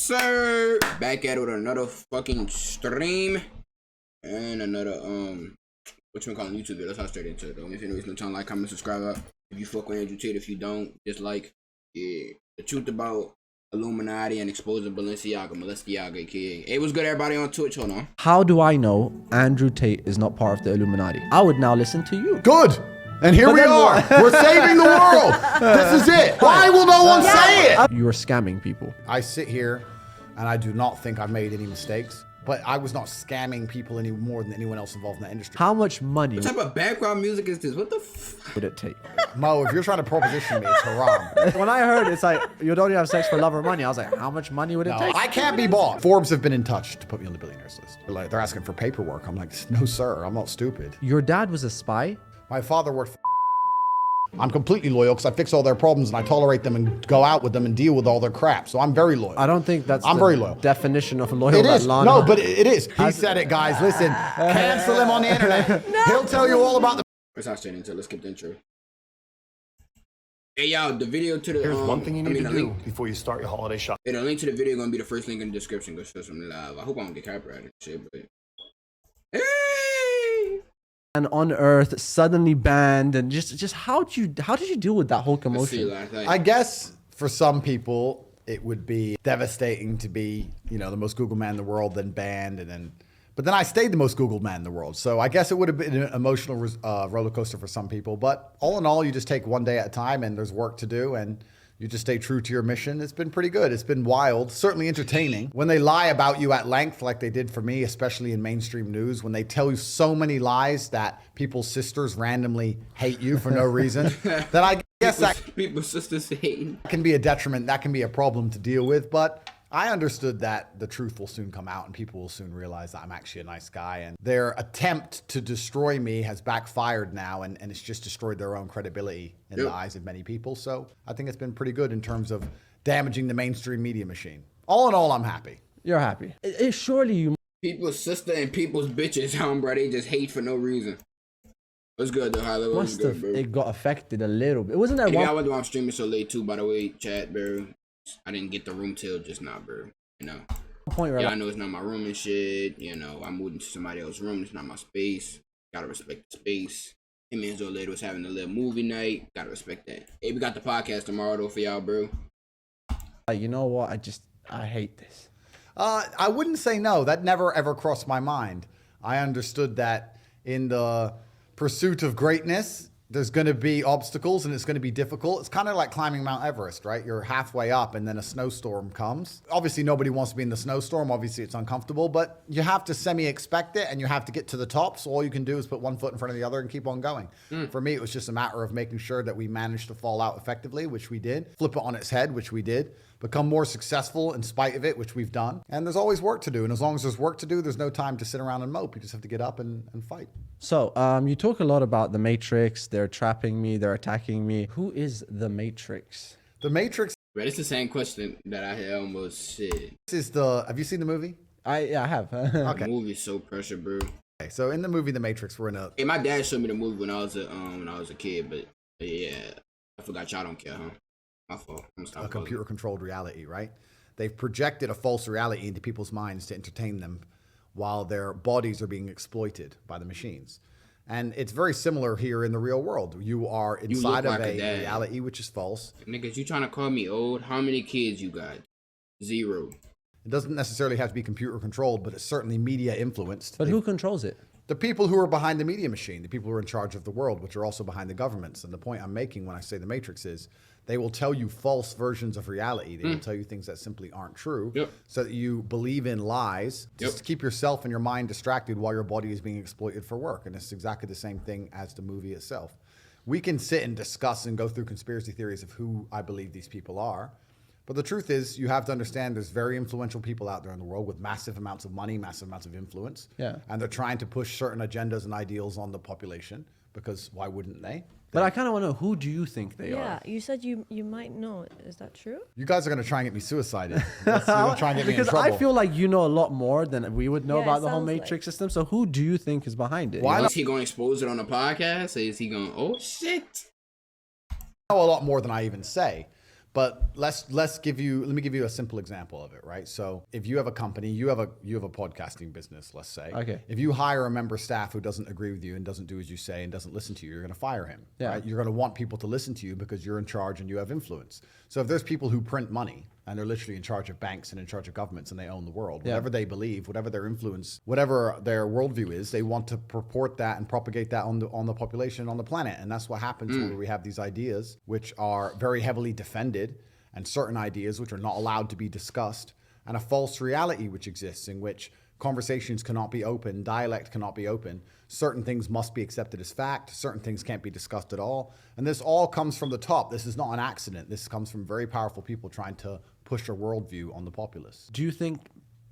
sir. Back at it with another fucking stream and another what you call YouTube video. Let's hop straight into it though. If you're new to like, comment, subscribe up. If you fuck with Andrew Tate, if you don't, dislike. Yeah, the truth about Illuminati and exposing Balenciaga, kid. Hey, what's good, everybody on Twitch? Hold on. How do I know Andrew Tate is not part of the Illuminati? I would now listen to you. Good. And here we are. We're saving the world. This is it. Why will no one say it? You are scamming people. I sit here and I do not think I've made any mistakes, but I was not scamming people any more than anyone else involved in that industry. How much money What type of background music is this? What the f? would it take? Mo, if you're trying to proposition me, it's haram. When I heard it's like, you don't even have sex for love or money, I was like, how much money would it No, take? I can't be bought. Forbes have been in touch to put me on the billionaires list. They're asking for paperwork. I'm like, no, sir, I'm not stupid. Your dad was a spy? My father worked for I'm completely loyal because I fix all their problems and I tolerate them and go out with them and deal with all their crap. So I'm very loyal. I don't think that's I'm very loyal. Definition of loyal. It is. Lana. No, but it is. He said it, guys. Listen, cancel him on the internet. No. He'll tell you all about the... Let's not straight into it. Let's skip the intro. Hey, y'all, the video to the... Here's one thing you need to do link, before you start your holiday shop. Hey, the link to the video going to be the first link in the description. Go show some love. I hope I don't get copyrighted shit, but... Hey! And on Earth suddenly banned, and just how did you deal with that whole commotion? I guess for some people it would be devastating to be, you know, the most Googled man in the world, then banned, and then, but then I stayed the most Googled man in the world. So I guess it would have been an emotional roller coaster for some people. But all in all, you just take one day at a time, and there's work to do, and you just stay true to your mission. It's been pretty good. It's been wild, certainly entertaining. When they lie about you at length, like they did for me, especially in mainstream news, when they tell you so many lies that people's sisters randomly hate you for no reason, then I guess people's sisters hating can be a detriment. That can be a problem to deal with. But I understood that the truth will soon come out and people will soon realize that I'm actually a nice guy. And their attempt to destroy me has backfired now, and it's just destroyed their own credibility in the eyes of many people. So I think it's been pretty good in terms of damaging the mainstream media machine. All in all, I'm happy. You're happy. Surely you... People's sister and people's bitches, bro. They just hate for no reason. What's good, though? High level. Must have, it got affected a little bit. It wasn't that one. one... I wonder why I'm streaming so late, too, by the way, chat, bro. I didn't get the room till just now, bro. You know. Point right. Yeah, I know it's not my room and shit. You know, I'm moving to somebody else's room. It's not my space. Gotta respect the space. Him and Zoe was having a little movie night. Gotta respect that. Hey, we got the podcast tomorrow, though, for y'all, bro. You know what? I hate this. I wouldn't say no. That never, ever crossed my mind. I understood that in the pursuit of greatness, there's going to be obstacles and it's going to be difficult. It's kind of like climbing Mount Everest, right? You're halfway up and then a snowstorm comes. Obviously, nobody wants to be in the snowstorm. Obviously, it's uncomfortable, but you have to semi-expect it and you have to get to the top. So all you can do is put one foot in front of the other and keep on going. For me, it was just a matter of making sure that we managed to fall out effectively, which we did. Flip it on its head, which we did. Become more successful in spite of it, which we've done. And there's always work to do. And as long as there's work to do, there's no time to sit around and mope. You just have to get up and fight. So you talk a lot about the Matrix. They're trapping me. They're attacking me. Who is the Matrix? The Matrix. But it's the same question that I had almost said. This is have you seen the movie? Yeah, I have. Okay. The movie's so pressure, bro. Okay, so in the movie The Matrix, we're in a... Hey, my dad showed me the movie when I was a kid, but yeah, I forgot y'all don't care, huh? My fault. A computer-controlled reality, right? They've projected a false reality into people's minds to entertain them while their bodies are being exploited by the machines. And it's very similar here in the real world. You are inside of a reality which is false. Niggas, you trying to call me old? How many kids you got? 0. It doesn't necessarily have to be computer-controlled, but it's certainly media-influenced. But who controls it? The people who are behind the media machine, the people who are in charge of the world, which are also behind the governments. And the point I'm making when I say the Matrix is they will tell you false versions of reality. They will tell you things that simply aren't true so that you believe in lies just to keep yourself and your mind distracted while your body is being exploited for work. And it's exactly the same thing as the movie itself. We can sit and discuss and go through conspiracy theories of who I believe these people are. But the truth is, you have to understand there's very influential people out there in the world with massive amounts of money, massive amounts of influence. Yeah. And they're trying to push certain agendas and ideals on the population because why wouldn't they? But I kind of want to know, who do you think they are? Yeah, you said you might know. Is that true? You guys are going to try and get me suicided. You're going to try and get me in trouble. Because I feel like you know a lot more than we would know about the whole Matrix system. So who do you think is behind it? Why is he going to expose it on the podcast? Or is he going, oh, shit? I know a lot more than I even say. But let me give you a simple example of it, right? So if you have a company, you have a podcasting business, let's say. Okay. If you hire a member of staff who doesn't agree with you and doesn't do as you say and doesn't listen to you, you're going to fire him. Yeah. Right? You're going to want people to listen to you because you're in charge and you have influence. So if there's people who print money and they're literally in charge of banks and in charge of governments and they own the world, whatever they believe, whatever their influence, whatever their worldview is, they want to purport that and propagate that on the population on the planet. And that's what happens where we have these ideas which are very heavily defended, and certain ideas which are not allowed to be discussed, and a false reality which exists in which conversations cannot be open, dialect cannot be open, certain things must be accepted as fact, certain things can't be discussed at all. And this all comes from the top. This is not an accident. This comes from very powerful people trying to push a worldview on the populace. Do you think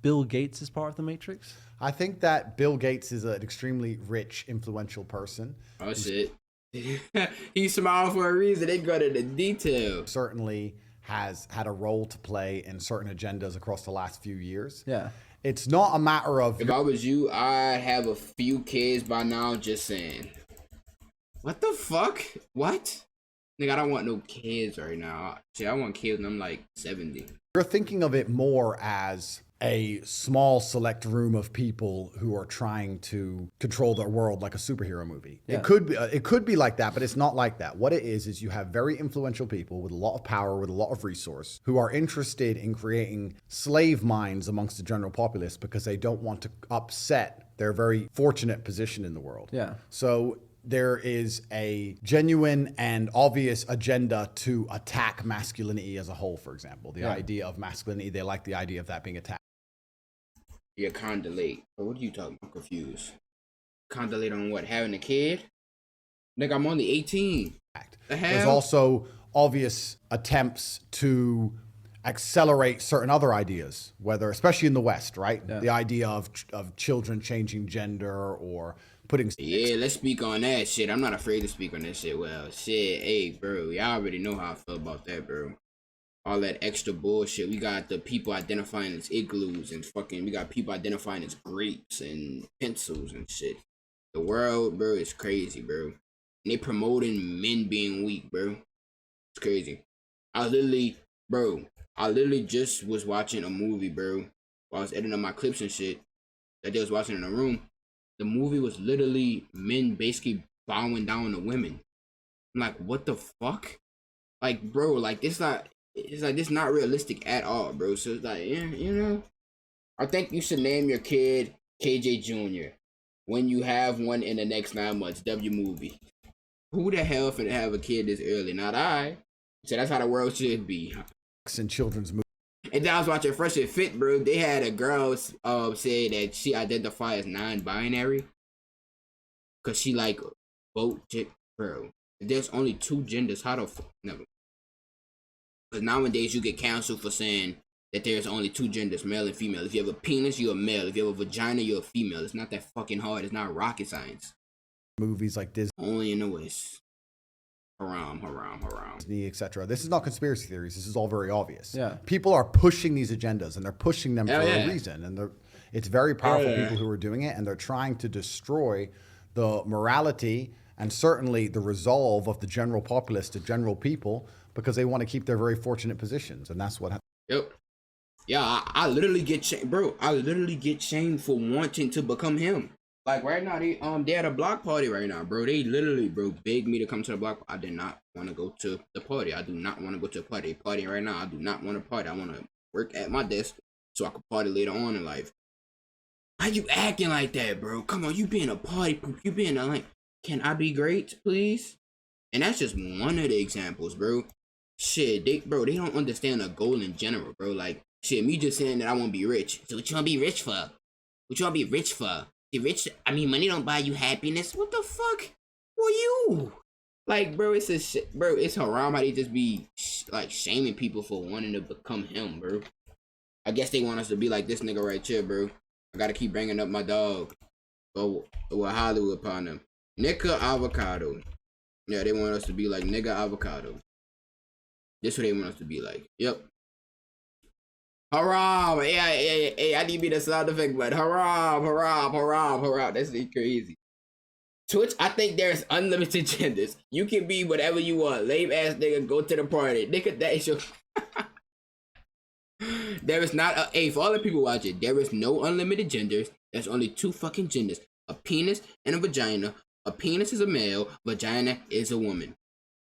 Bill Gates is part of the Matrix? I think that Bill Gates is an extremely rich, influential person. Oh shit. He smiled for a reason. They go to the detail. Certainly has had a role to play in certain agendas across the last few years. Yeah. It's not a matter of... If I was you, I'd have a few kids by now, just saying. What the fuck? What? Nigga, I don't want no kids right now. Shit, I want kids when I'm like 70. You're thinking of it more as a small select room of people who are trying to control their world like a superhero movie. Yeah. It could be like that, but it's not like that. What it is you have very influential people with a lot of power, with a lot of resource, who are interested in creating slave minds amongst the general populace because they don't want to upset their very fortunate position in the world. Yeah. So there is a genuine and obvious agenda to attack masculinity as a whole, for example. The idea of masculinity, they like the idea of that being attacked. You're kinda late. What are you talking about? I'm confused. Kinda late on what? Having a kid? Nigga, I'm only 18. The hell? There's also obvious attempts to accelerate certain other ideas, whether, especially in the West, right? Yeah. The idea of children changing gender or putting... Yeah, let's speak on that shit. I'm not afraid to speak on that shit. Well, shit, hey, bro, y'all already know how I feel about that, bro. All that extra bullshit. We got the people identifying as igloos and fucking, we got people identifying as grapes and pencils and shit. The world, bro, is crazy, bro. And they promoting men being weak, bro. It's crazy. I literally just was watching a movie, bro, while I was editing my clips and shit that they was watching in a room. The movie was literally men basically bowing down to women. I'm like, what the fuck? Like, bro, like, it's not realistic at all, bro. So it's like, yeah, you know, I think you should name your kid KJ Jr. when you have one in the next 9 months. W movie. Who the hell finna have a kid this early? Not I. So that's how the world should be. in children's movies. And then I was watching Fresh and Fit, bro. They had a girl say that she identified as non-binary because she like both, bro. There's only 2 genders. How the fuck? Never. Because nowadays you get canceled for saying that there's only 2 genders, male and female. If you have a penis, you're a male. If you have a vagina, you're a female. It's not that fucking hard. It's not rocket science. Movies like Disney, Only in the West. Haram. etc. This is not conspiracy theories. This is all very obvious. Yeah. People are pushing these agendas, and they're pushing them for Hell yeah. a reason. And it's very powerful Yeah. people who are doing it, and they're trying to destroy the morality and certainly the resolve of the general populace, the general people, because they want to keep their very fortunate positions, and that's what. Yep. Yeah, I literally get shamed, bro. I literally get shamed for wanting to become him. Like right now, they at a block party right now, bro. They literally, bro, begged me to come to the block. I did not want to go to the party. I do not want to go to a party. Partying right now. I do not want to party. I want to work at my desk so I can party later on in life. Why you acting like that, bro? Come on, you being a party poop. You being a like, can I be great, please? And that's just one of the examples, bro. Shit, they don't understand the goal in general, bro. Like, shit, me just saying that I want to be rich. So what you want to be rich for? What you want to be rich for? Money don't buy you happiness. What the fuck? Who are you? Like, bro, it's haram how they just be like shaming people for wanting to become him, bro. I guess they want us to be like this nigga right here, bro. I gotta keep bringing up my dog. Or Hollywood partner. Nigga Avocado. Yeah, they want us to be like nigga Avocado. This what they want us to be like. Yep. Haram. Yeah. I need to be the sound effect, but haram. That's crazy. Twitch, I think there's unlimited genders. You can be whatever you want. Lame ass nigga, go to the party. Nigga, that is your... There is not a... Hey, for all the people watching, there is no unlimited genders. There's only 2 fucking genders. A penis and a vagina. A penis is a male. Vagina is a woman.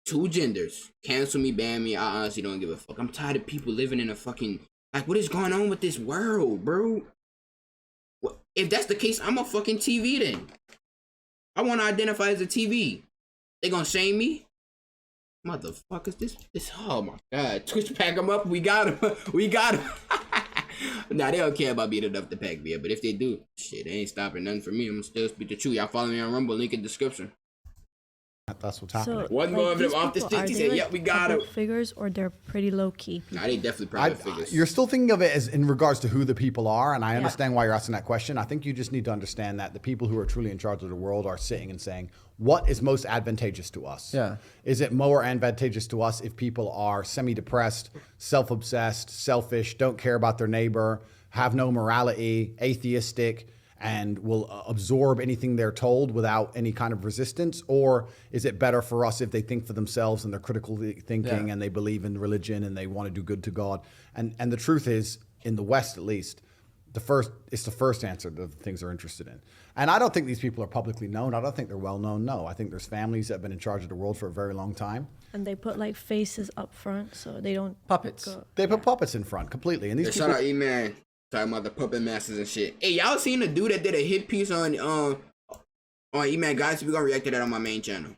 2 genders. Cancel me, ban me. I honestly don't give a fuck. I'm tired of people living in a fucking... Like, what is going on with this world, bro? If that's the case, I'm a fucking TV then. I want to identify as a TV. They gonna shame me? Motherfuckers, this, oh my god. Twitch pack them up, we got him. We got him. Nah, they don't care about being enough to pack me up, but if they do, shit, they ain't stopping nothing for me. I'm gonna still speak the truth. Y'all follow me on Rumble, link in the description. That's what's happening. So, One more of them these off the people, stick. are He they, said, like, yep, we got him. public figures, or they're pretty low key people? Nah, they definitely private figures. You're still thinking of it as in regards to who the people are, and I understand why you're asking that question. I think you just need to understand that the people who are truly in charge of the world are sitting and saying, what is most advantageous to us? Yeah. Is it more advantageous to us if people are semi-depressed, self-obsessed, selfish, don't care about their neighbor, have no morality, atheistic, and will absorb anything they're told without any kind of resistance? Or is it better for us if they think for themselves and they're critically thinking and they believe in religion and they want to do good to God? And the truth is, in the West at least, it's the first answer that the things they're interested in. And I don't think these people are publicly known. I don't think they're well known. No, I think there's families that have been in charge of the world for a very long time. And they put like faces up front, so they don't Puppets. They put puppets in front completely. And these people, Shout out E-Man. Talking about the puppet masters and shit. Hey, y'all seen the dude that did a hit piece on E-Man? Guys, we're gonna react to that on my main channel.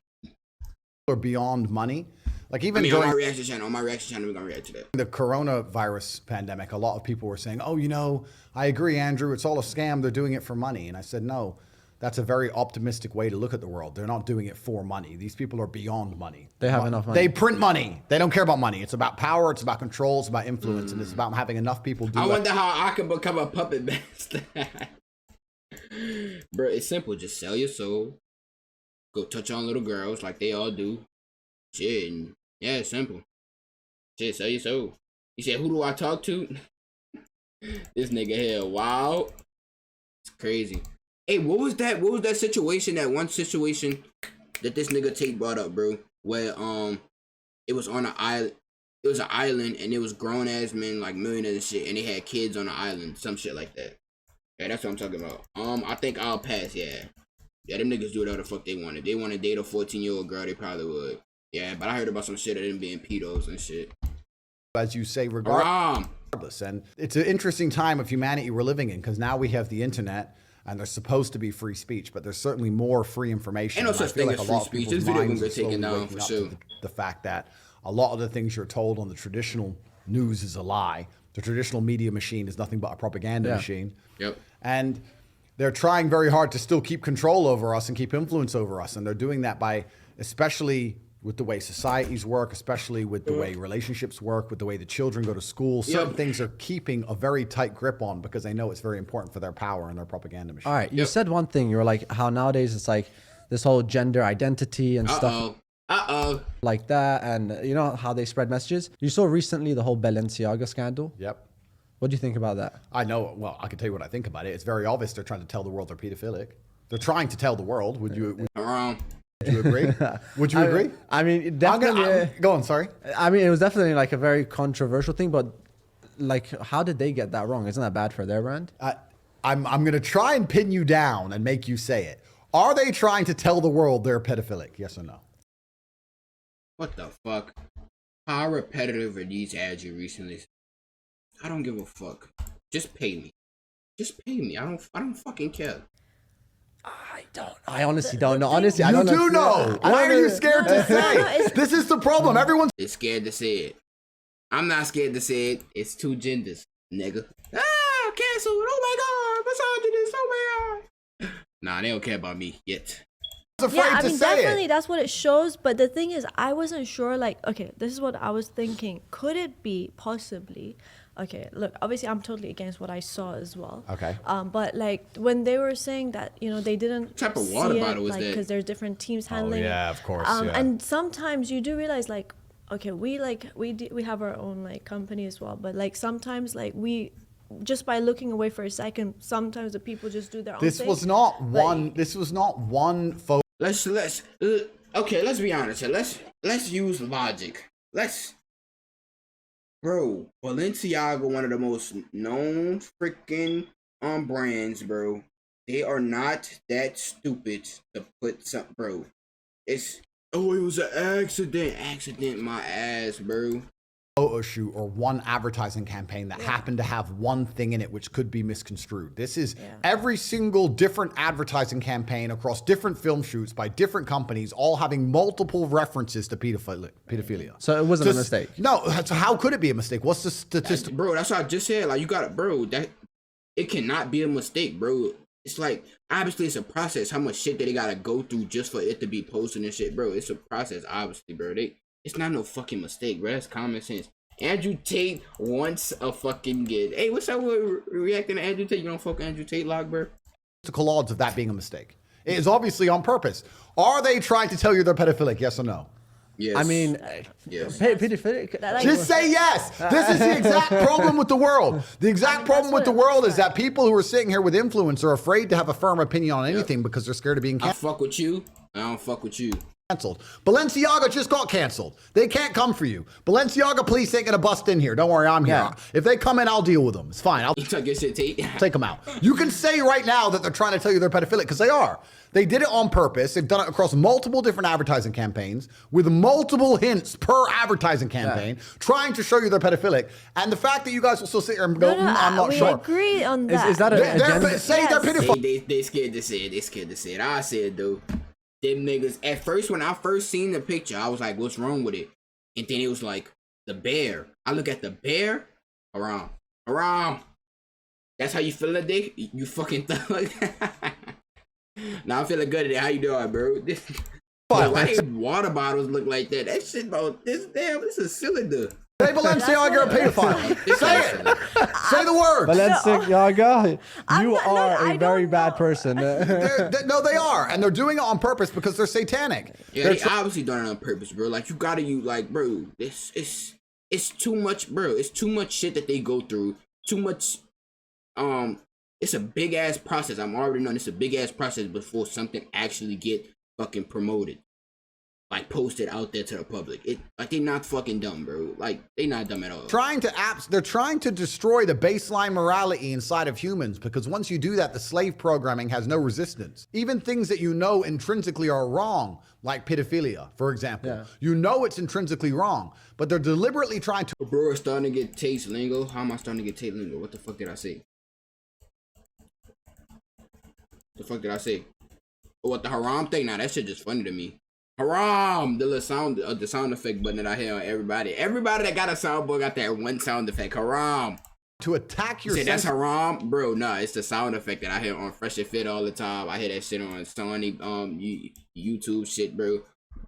are beyond money. Like even on during my reaction channel, we're gonna react to that. the coronavirus pandemic, a lot of people were saying, oh, you know, I agree, Andrew, it's all a scam. They're doing it for money. And I said, no, that's a very optimistic way to look at the world. They're not doing it for money. These people are beyond money. They have enough money. They print money. They don't care about money. It's about power. It's about control. It's about influence. And it's about having enough people do I it. wonder how I can become a puppet master. Bro, it's simple. Just sell your soul. Go touch on little girls like they all do. Shit. And yeah, it's simple. Shit, sell your soul. He said, who do I talk to? This nigga here, wow. It's crazy. Hey, what was that situation, that one situation that this nigga TATE brought up, bro? Where it was on an island. It was an island and it was grown ass men, like millionaires and shit, and they had kids on the island, some shit like that. Yeah, that's what I'm talking about. I think I'll pass, yeah. Yeah, them niggas do whatever the fuck they want. If they want to date a 14-year-old girl, they probably would. Yeah, but I heard about some shit of them being pedos and shit. As you say, regardless. And it's an interesting time of humanity we're living in, because now we have the internet and there's supposed to be free speech, but there's certainly more free information. Ain't no such thing as free speech. This video gonna get taken down for sure. The fact that a lot of the things you're told on the traditional news is a lie. The traditional media machine is nothing but a propaganda machine. Yep. And they're trying very hard to still keep control over us and keep influence over us. And they're doing that by, especially with the way societies work, especially with the way relationships work, with the way the children go to school. Certain things are keeping a very tight grip on because they know it's very important for their power and their propaganda machine. All right, you said one thing. You were like, how nowadays it's like this whole gender identity and stuff like that, and you know how they spread messages. You saw recently the whole Balenciaga scandal. Yep. What do you think about that? I know. Well, I can tell you what I think about it. It's very obvious they're trying to tell the world they're pedophilic. They're trying to tell the world. Would you agree? Would you agree? I mean, definitely. Go on, sorry. I mean, it was definitely like a very controversial thing, but like, how did they get that wrong? Isn't that bad for their brand? I'm going to try and pin you down and make you say it. Are they trying to tell the world they're pedophilic? Yes or no? What the fuck? How repetitive are these ads you recently? I don't give a fuck. Just pay me. Just pay me. I don't fucking care. I honestly don't know. Honestly, I don't know. You do know. Why are you scared to say? This is the problem. Everyone's scared to say it. I'm not scared to say it. It's 2 genders, nigga. Cancelled. Oh my god. Misogynist. Oh my god. Nah, they don't care about me yet. afraid I to mean, say definitely it. that's what it shows. But the thing is, I wasn't sure. Like, okay, this is what I was thinking. Could it be possibly? Okay, look, obviously I'm totally against what I saw as well. Okay. But like when they were saying that, you know, they didn't What type of water see bottle it, was like, that? because there's different teams handling. yeah, of course, yeah. And sometimes you do realize, like, okay, we have our own like company as well, but like sometimes like we just by looking away for a second, sometimes the people just do their own thing. This was not one photo Okay, let's be honest here. Let's use logic. Bro, Balenciaga, one of the most known freaking brands, bro. They are not that stupid to put some, bro. It was an accident, my ass, bro. Photo shoot or one advertising campaign that happened to have one thing in it which could be misconstrued. This is every single different advertising campaign across different film shoots by different companies, all having multiple references to pedophilia. So it wasn't a mistake. No, so how could it be a mistake? What's the statistic? Bro, that's what I just said. Like, you got it, bro. That it cannot be a mistake, bro. It's like, obviously it's a process. How much shit they gotta go through just for it to be posted and shit, bro. It's a process, obviously, bro. It's not no fucking mistake, bro. That's common sense. Andrew Tate wants a fucking kid. Hey, what's up with reacting to Andrew Tate? You don't fuck Andrew Tate, log, bro? Statistical odds of that being a mistake. It is obviously on purpose. Are they trying to tell you they're pedophilic? Yes or no? Yes. I mean, yes. Pedophilic. Just say yes. This is the exact problem with the world. The exact problem with the world is that people who are sitting here with influence are afraid to have a firm opinion on anything because they're scared of being I fuck with you. I don't fuck with you. canceled. Balenciaga just got canceled. They can't come for you. Balenciaga police ain't gonna bust in here. Don't worry, I'm here. Yeah. If they come in, I'll deal with them. It's fine. I'll You took your shit, Tate. take them out. You can say right now that they're trying to tell you they're pedophilic because they are. They did it on purpose. They've done it across multiple different advertising campaigns with multiple hints per advertising campaign, trying to show you they're pedophilic. And the fact that you guys will still sit here and go, I'm not we sure. agree on that. Is that an agenda? Say they're pedophile. They scared to say it. They scared to say it. I said though, them niggas. At first, when I first seen the picture, I was like, "What's wrong with it?" And then it was like the bear. I look at the bear. Haram. That's how you feel today? You fucking thug. Now I'm feeling good today. How you doing, bro? Why these water bottles look like that? That shit about this. Damn, this is cylinder. Say Balenciaga, you're a pedophile. Say it. Say the word. Balenciaga, you not- are I a very don't bad know. person. No, they are. And they're doing it on purpose because they're satanic. Yeah, they obviously done it on purpose, bro. Like, bro, it's too much, bro. It's too much shit that they go through. Too much, it's a big ass process. I'm already knowing it's a big ass process before something actually get fucking promoted. Like, posted out there to the public. Like, they not fucking dumb, bro. Like, they not dumb at all. They're trying to destroy the baseline morality inside of humans because once you do that, the slave programming has no resistance. Even things that you know intrinsically are wrong, like pedophilia, for example. Yeah. You know it's intrinsically wrong, but they're deliberately trying to. Bro, it's starting to get taste lingo. How am I starting to get taste lingo? What the fuck did I say? The fuck did I say? Oh, what, the haram thing? Nah, that shit just funny to me. Haram! The little sound, the sound effect button that I hear on everybody. Everybody that got a soundboard got that one sound effect. Haram! To attack your You say that's sense. haram? Bro, nah, it's the sound effect that I hear on Fresh and Fit all the time. I hear that shit on Sony, YouTube shit, bro.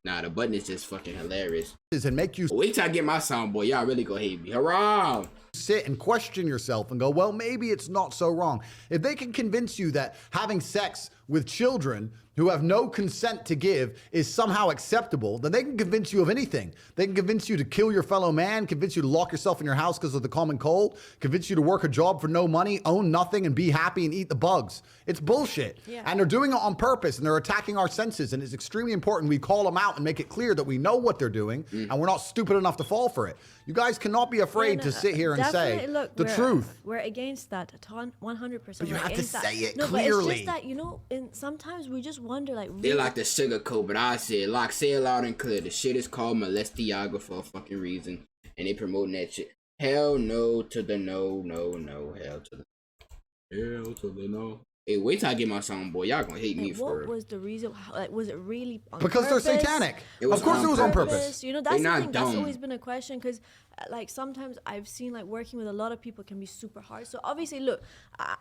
Nah, the button is just fucking hilarious. And make you Wait till I get my soundboard. Y'all really gonna hate me. Haram! sit and question yourself and go, well, maybe it's not so wrong. If they can convince you that having sex with children who have no consent to give is somehow acceptable, then they can convince you of anything. They can convince you to kill your fellow man, convince you to lock yourself in your house because of the common cold, convince you to work a job for no money, own nothing, and be happy and eat the bugs. It's bullshit. Yeah. And they're doing it on purpose, and they're attacking our senses, and it's extremely important we call them out and make it clear that we know what they're doing, and we're not stupid enough to fall for it. You guys cannot be afraid to sit here and say definitely, look, the truth. We're against that 100%. But you We're have to against that. say it no, clearly. But it's just that, you know, sometimes we just wonder, like, They really, like the sugarcoat, but I said, like, say it loud and clear. The shit is called Molestiaga for a fucking reason, and they promoting that shit. Hell no to the no. Hell to the no. Hey, wait till I get my soundboard. Y'all gonna hate me for what was the reason? Like, was it really on Because they're purpose? satanic. It was Of course on it was on purpose. You know, that's the not thing. That's dumb. always been a question because, like, sometimes I've seen, like, working with a lot of people can be super hard. So obviously, look,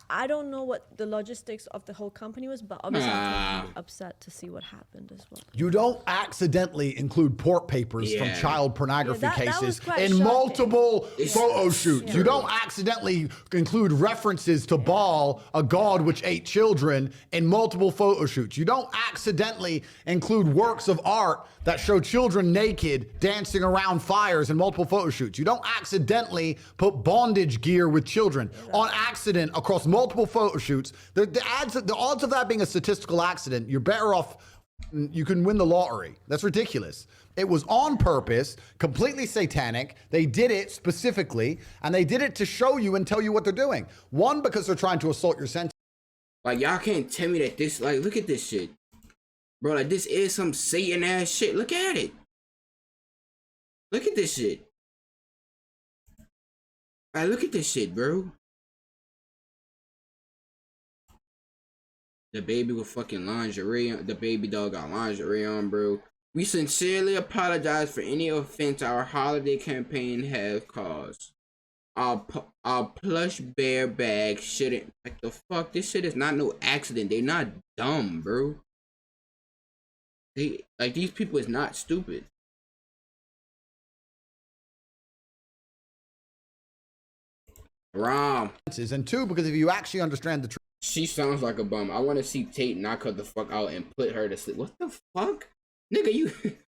I don't know what the logistics of the whole company was, but obviously I'm totally upset to see what happened as well. You don't accidentally include port papers from Yeah. child pornography Yeah, that was cases quite in shocking. multiple photo shoots. You don't accidentally include references to Baal, a god which ate children, in multiple photo shoots. You don't accidentally include works of art that show children naked dancing around fires in multiple photo shoots. You don't accidentally put bondage gear with children on accident across multiple photo shoots. The odds of that being a statistical accident, you're better off you can win the lottery. That's ridiculous. It was on purpose, completely satanic. They did it specifically, and they did it to show you and tell you what they're doing. One, because they're trying to assault your senses. Like, y'all can't tell me that this, like, look at this shit. Bro, like, this is some Satan-ass shit. Look at it. Look at this shit. Like, look at this shit, bro. The baby with fucking lingerie on. The baby dog got lingerie on, bro. We sincerely apologize for any offense our holiday campaign has caused. Our plush bear bag shouldn't. Like, the fuck? This shit is not no accident. They're not dumb, bro. They, like, these people is not stupid. Rom. And two, because if you actually understand the truth. She sounds like a bum. I want to see Tate knock her the fuck out and put her to sleep. What the fuck? Nigga,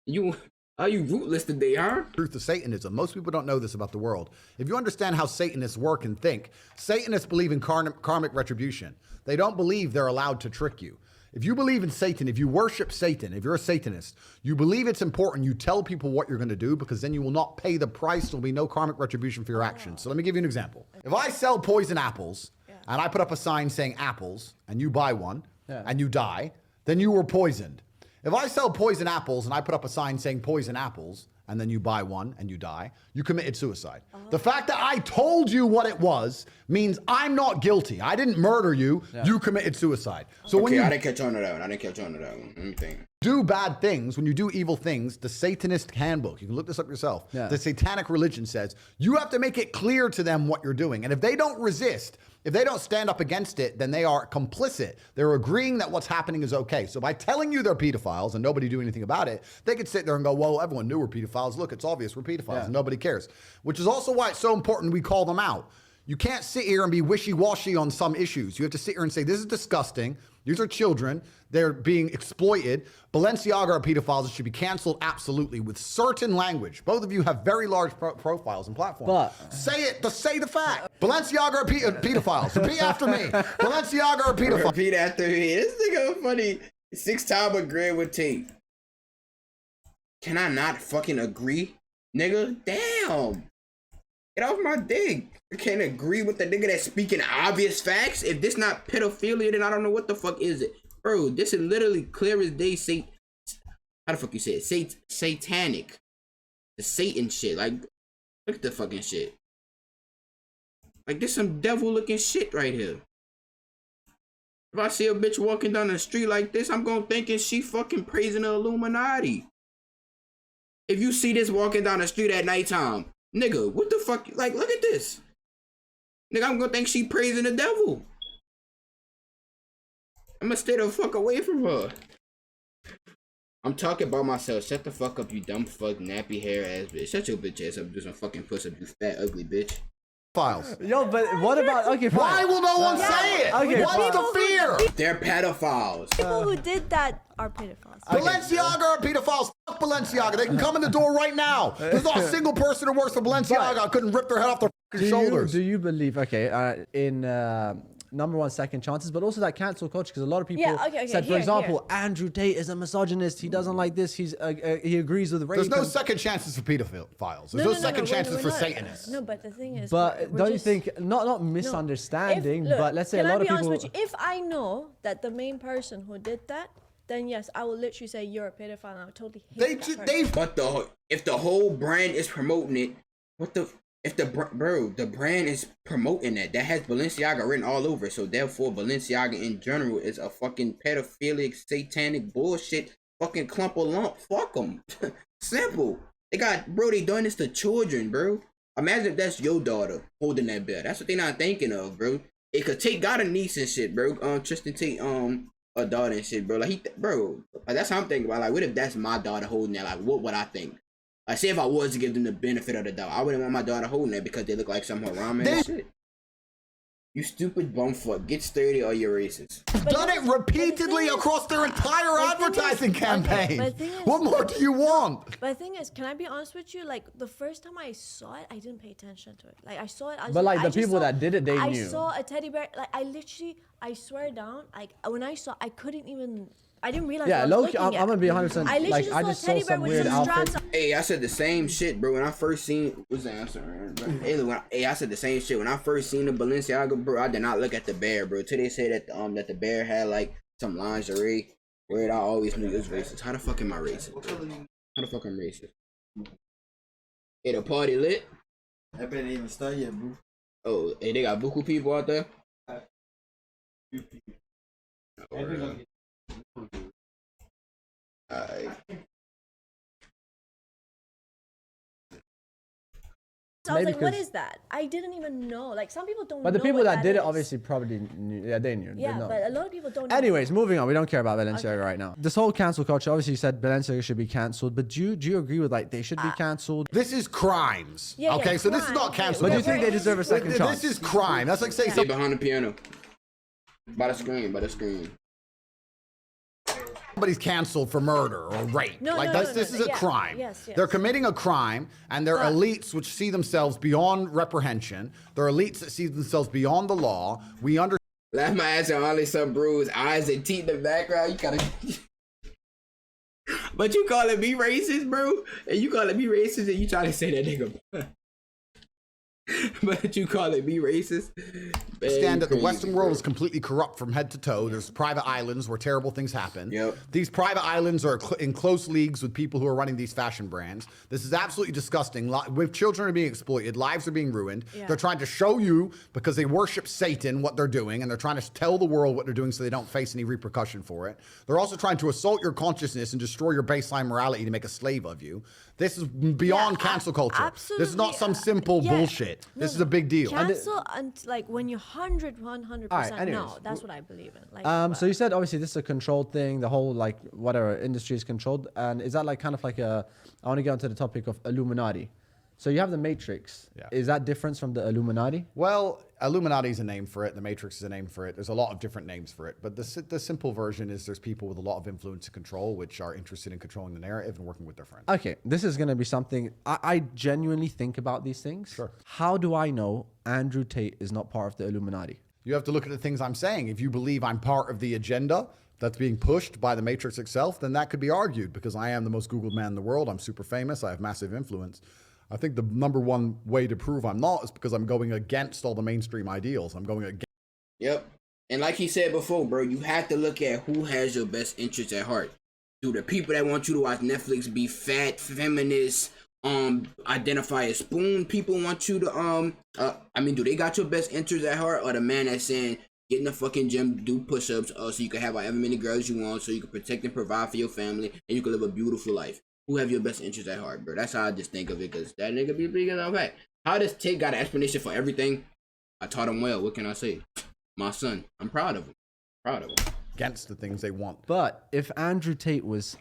you are you rootless today, huh? Truth of Satanism. Most people don't know this about the world. If you understand how Satanists work and think, Satanists believe in karmic retribution. They don't believe they're allowed to trick you. If you believe in Satan, if you worship Satan, if you're a Satanist, you believe it's important you tell people what you're going to do, because then you will not pay the price. There'll be no karmic retribution for your actions. So let me give you an example. If I sell poison apples and I put up a sign saying apples and you buy one and you die, then you were poisoned. If I sell poison apples and I put up a sign saying poison apples and then you buy one and you die, you committed suicide. The fact that I told you what it was means I'm not guilty. I didn't murder you. You committed suicide. So okay, when you I didn't catch on to that one. Let me think. Do bad things, when you do evil things, the Satanist handbook, you can look this up yourself. The satanic religion says you have to make it clear to them what you're doing. And if they don't resist, if they don't stand up against it, then they are complicit. They're agreeing that what's happening is okay. So by telling you they're pedophiles and nobody do anything about it, they could sit there and go, well, everyone knew we're pedophiles. Look, it's obvious we're pedophiles and nobody cares. Which is also why it's so important we call them out. You can't sit here and be wishy-washy on some issues. You have to sit here and say, this is disgusting. These are children. They're being exploited. Balenciaga are pedophiles. It should be canceled, absolutely, with certain language. Both of you have very large profiles and platforms. But say it. Say the fact. Balenciaga are pedophiles. Repeat after me. Balenciaga are pedophiles. Repeat after me. This nigga funny. 6-time agreeing with Tate. Can I not fucking agree, nigga? Damn. Get off my dick. I can't agree with the nigga that's speaking obvious facts. If this not pedophilia, then I don't know what the fuck is it. Bro, this is literally clear as day. How the fuck you say it? Satanic. The Satan shit. Like, look at the fucking shit. Like, this some devil looking shit right here. If I see a bitch walking down the street like this, I'm gonna thinking she fucking praising the Illuminati. If you see this walking down the street at nighttime, nigga, what the fuck? Like, look at this. Nigga, I'm gonna think she praising the devil. I'm gonna stay the fuck away from her. I'm talking about myself. Shut the fuck up, you dumb fuck, nappy hair ass bitch. Shut your bitch ass up, do some fucking puss up, you fat, ugly bitch. Files. Yo, but what about, okay, fine. Why will no one say it? Okay, what's the fear? They're pedophiles. People who did that are pedophiles. Balenciaga are pedophiles. Fuck Balenciaga. They can come in the door right now. There's not a single person who works for Balenciaga. I couldn't rip their head off their shoulders. Do you believe, okay, in number one, second chances, but also that cancel culture, because a lot of people said, for example, Andrew Tate is a misogynist. He doesn't like this. He agrees with rape. There's no second chances for pedophiles. There's no second chances for Satanists. No, but the thing is, but don't you think, not misunderstanding, but let's say a lot of people. If I know that the main person who did that, then yes, I will literally say you're a pedophile, and I would totally hate that person. But if the whole brand is promoting it, if the brand is promoting that has Balenciaga written all over it, so therefore Balenciaga in general is a fucking pedophilic, satanic bullshit fucking clump of lump. Fuck them. Simple. They doing this to children, bro. Imagine if that's your daughter holding that bell. That's what they not thinking of, bro. It could Tate got a niece and shit, bro. Tristan Tate, a daughter and shit, bro. Like that's how I'm thinking about. Like, what if that's my daughter holding that? Like, what would I think? Like, say if I was to give them the benefit of the doubt, I wouldn't want my daughter holding it because they look like some Haram and shit. You stupid bumfuck. Get sturdy or you're racist. Done it repeatedly across their entire advertising campaign. What more do you want? But the thing is, can I be honest with you? Like, the first time I saw it, I didn't pay attention to it. Like, I saw it. But like the people that did it, they knew. I saw a teddy bear. Like, I swear down. Like, when I saw, I couldn't even I didn't realize. Yeah, what I was low-key, I'm looking at. gonna be 100%. I literally Like, just I saw just a saw teddy bear some with weird some outfit. straps. Hey, I said the same shit, bro. When I first seen, what's the answer? Hey, look, I said the same shit when I first seen the Balenciaga, bro. I did not look at the bear, bro. Till they said that the bear had like some lingerie. Weird, I always knew it was racist. How the fuck am I racist, bro? How the fuck I'm racist? Hey, the party lit. I bet they even start yet, bro. Oh, hey, they got buku people out there. Alright. So I was Maybe like, what because- is that? I didn't even know. Like, some people don't But know the people what that did it is. obviously probably knew. Yeah, they knew. Yeah, they know. but a lot of people don't know. Anyways, moving on. We don't care about Balenciaga right now. This whole cancel culture, obviously you said Balenciaga should be cancelled, but do you agree with like they should be cancelled? This is crimes. Yeah, okay, yeah, so this is not crime. cancel. But do you Yeah, think they deserve a second chance? This is crime. That's like saying Stay behind the piano. By the screen, by the screen. somebody's canceled for murder or rape. No, like no, that's, no, this no, is a yeah. crime. Yes, yes. They're committing a crime, and they're elites which see themselves beyond reprehension. They're elites that see themselves beyond the law. We understand. Laugh my ass and only some bruised eyes and teeth in the background. You gotta. But you calling me racist, bro? And you calling me racist and you trying to say that nigga. But you calling me racist? Understand that the Crazy, Western bro. world is completely corrupt from head to toe. There's private islands where terrible things happen. Yep. These private islands are in close leagues with people who are running these fashion brands. This is absolutely disgusting. With children are being exploited, lives are being ruined. Yeah. They're trying to show you, because they worship Satan, what they're doing, and they're trying to tell the world what they're doing so they don't face any repercussion for it. They're also trying to assault your consciousness and destroy your baseline morality to make a slave of you. This is beyond cancel culture. Absolutely. This is not some simple bullshit. This is a big deal. Cancel and like when you're 100% anyways, no, that's what I believe in. Like, So you said obviously this is a controlled thing. The whole like whatever industry is controlled, and is that like kind of like a? I want to get onto the topic of Illuminati. So you have the Matrix. Yeah. Is that different from the Illuminati? Well, Illuminati is a name for it. The Matrix is a name for it. There's a lot of different names for it. But the simple version is there's people with a lot of influence and control, which are interested in controlling the narrative and working with their friends. Okay, this is going to be something I genuinely think about these things. Sure. How do I know Andrew Tate is not part of the Illuminati? You have to look at the things I'm saying. If you believe I'm part of the agenda that's being pushed by the Matrix itself, then that could be argued because I am the most Googled man in the world. I'm super famous. I have massive influence. I think the number one way to prove I'm not is because I'm going against all the mainstream ideals. I'm going against. Yep. And like he said before, bro, you have to look at who has your best interests at heart. Do the people that want you to watch Netflix be fat, feminist, identify as spoon people want you to, do they got your best interests at heart? Or the man that's saying, get in the fucking gym, do push-ups, so you can have however many girls you want, so you can protect and provide for your family, and you can live a beautiful life. Who have your best interests at heart, bro? That's how I just think of it, because that nigga be big as okay. How does Tate got an explanation for everything? I taught him well. What can I say? My son. I'm proud of him. Proud of him. Against the things they want. But if Andrew Tate was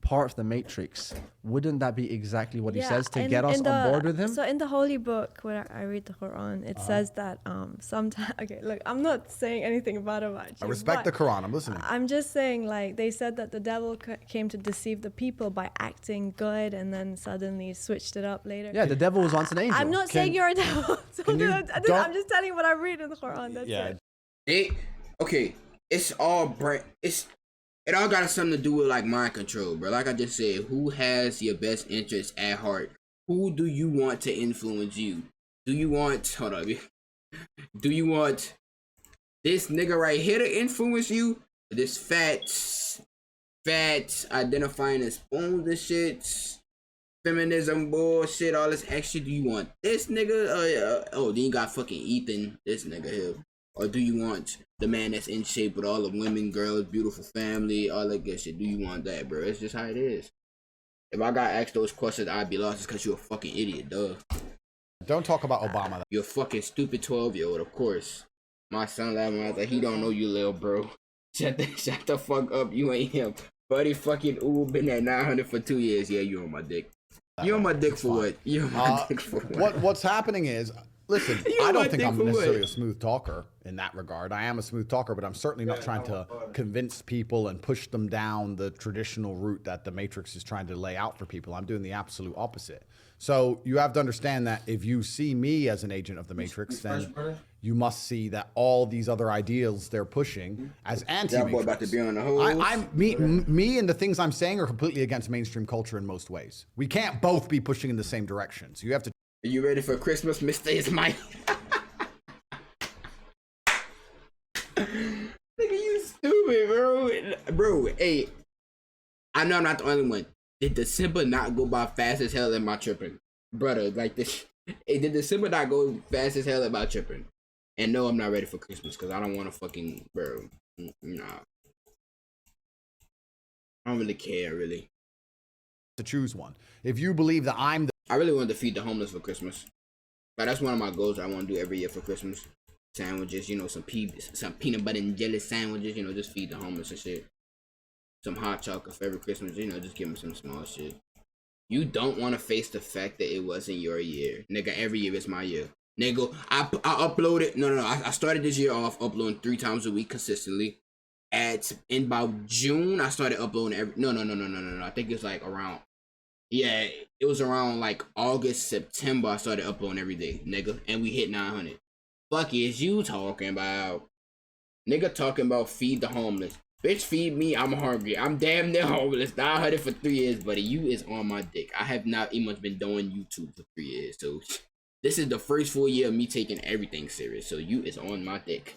part of the Matrix, wouldn't that be exactly what he says to get us on board with him? So in the holy book where I read the Quran, it says that sometimes, okay, look, I'm not saying anything bad about you. I respect the Quran. I'm listening. I'm just saying, like, they said that the devil came to deceive the people by acting good and then suddenly switched it up later. Yeah, the devil was once an angel. I'm not saying you're a devil. So I'm just telling you what I read in the Quran. That's it. It's all it all got something to do with like mind control, bro. Like I just said, who has your best interests at heart? Who do you want to influence you? Do you want Do you want this nigga right here to influence you? This fat identifying as spoons and shit, feminism bullshit, all this extra. Do you want this nigga? Then you got fucking Ethan, this nigga here. Or do you want the man that's in shape with all the women, girls, beautiful family, all that good shit? Do you want that, bro? It's just how it is. If I got asked those questions, I'd be lost. It's because you're a fucking idiot, duh. Don't talk about Obama. You're a fucking stupid 12-year-old, of course. My son laughed when I was like, he don't know you, little bro. Shut the fuck up. You ain't him. Buddy fucking been at 900 for 2 years. Yeah, you on my dick. You on my dick for what? You on my dick for what? What's happening is, listen, I don't think I'm necessarily a smooth talker in that regard. I am a smooth talker, but I'm certainly not trying to convince people and push them down the traditional route that the Matrix is trying to lay out for people. I'm doing the absolute opposite. So you have to understand that if you see me as an agent of the Matrix, then you must see that all these other ideals they're pushing as anti-Matrix. That boy about to be on the hose. Me and the things I'm saying are completely against mainstream culture in most ways. We can't both be pushing in the same direction. So you have to. Are you ready for Christmas, Mr. Ismail? Nigga, you stupid, bro. Bro, hey, I know I'm not the only one. Did December not go by fast as hell? Am I tripping? Brother, like this. Hey, did December not go fast as hell? Am I tripping? And no, I'm not ready for Christmas because I don't want to fucking, bro. Nah. I don't really care, really. To choose one. If you believe that I'm the. I really want to feed the homeless for Christmas. But that's one of my goals I want to do every year for Christmas. Sandwiches, you know, some peanut butter and jelly sandwiches, you know, just feed the homeless and shit. Some hot chocolate for every Christmas, you know, just give them some small shit. You don't want to face the fact that it wasn't your year. Nigga, every year is my year. Nigga, I uploaded, I started this year off uploading 3 times a week consistently. In about June, I started uploading no, I think it's like around, yeah, it was around like August, September, I started uploading every day, nigga, and we hit 900. Fuck is you talking about? Nigga talking about feed the homeless. Bitch, feed me, I'm hungry. I'm damn near homeless. 900 for 3 years, buddy. You is on my dick. I have not even been doing YouTube for 3 years, so this is the first full year of me taking everything serious, so you is on my dick.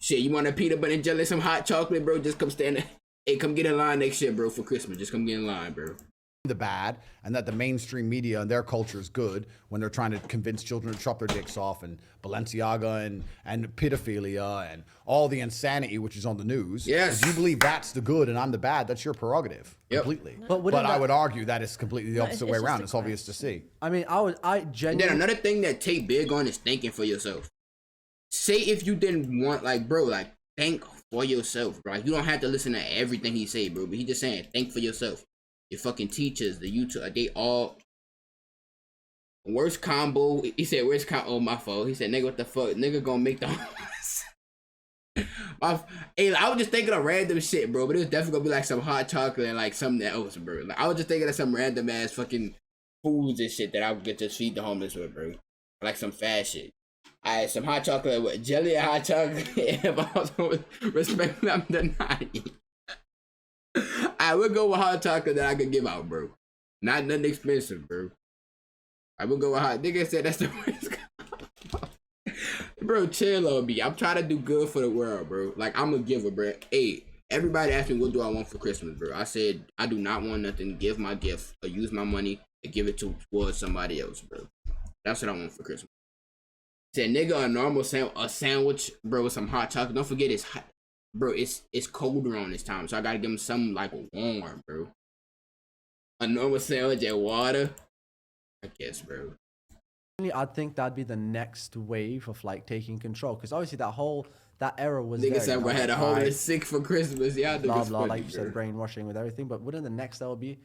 Shit, you want a peanut butter and jelly, some hot chocolate, bro? Just come stand there. Hey, come get in line next year, bro, for Christmas. Just come get in line, bro. The bad, and that the mainstream media and their culture is good when they're trying to convince children to chop their dicks off, and Balenciaga and pedophilia and all the insanity which is on the news. Yes. If you believe that's the good and I'm the bad, that's your prerogative. Yep. Completely. But I would argue that it's completely the opposite way it's around. just It's obvious to see. I mean, I genuinely. Then another thing that take big on is thinking for yourself. Say if you didn't want, like, bro, like, think for yourself, bro. Like, you don't have to listen to everything he say, bro, but he just saying think for yourself. Your fucking teachers, the YouTube, they all worst combo. He said, "Worst combo." Oh, my fault. He said, "Nigga, what the fuck? Nigga gonna make the." Hey, I was just thinking of random shit, bro. But it was definitely gonna be like some hot chocolate and like something else, bro. Like I was just thinking of some random ass fucking foods and shit that I would get to feed the homeless with, bro. Like some fast shit. I had some hot chocolate with jelly and hot chocolate. If I was respectfully, I'm denying. I would go with hot chocolate that I could give out, bro. Not nothing expensive, bro. I would go with hot. Nigga said that's the worst. Bro, chill on me. I'm trying to do good for the world, bro. Like, I'm a giver, bro. Hey, everybody asked me what do I want for Christmas, bro. I said I do not want nothing. Give my gift or use my money to give it towards somebody else, bro. That's what I want for Christmas. Said nigga, a normal sandwich, bro, with some hot chocolate. Don't forget it's hot. Bro, it's colder on this time, so I gotta give him something like warm, bro. A normal sandwich and water, I guess, bro. I think that'd be the next wave of like taking control, because obviously that era was. Nigga said we had a homeless right, sick for Christmas, yeah. Blah blah, like you said, brainwashing with everything. But wouldn't the next level be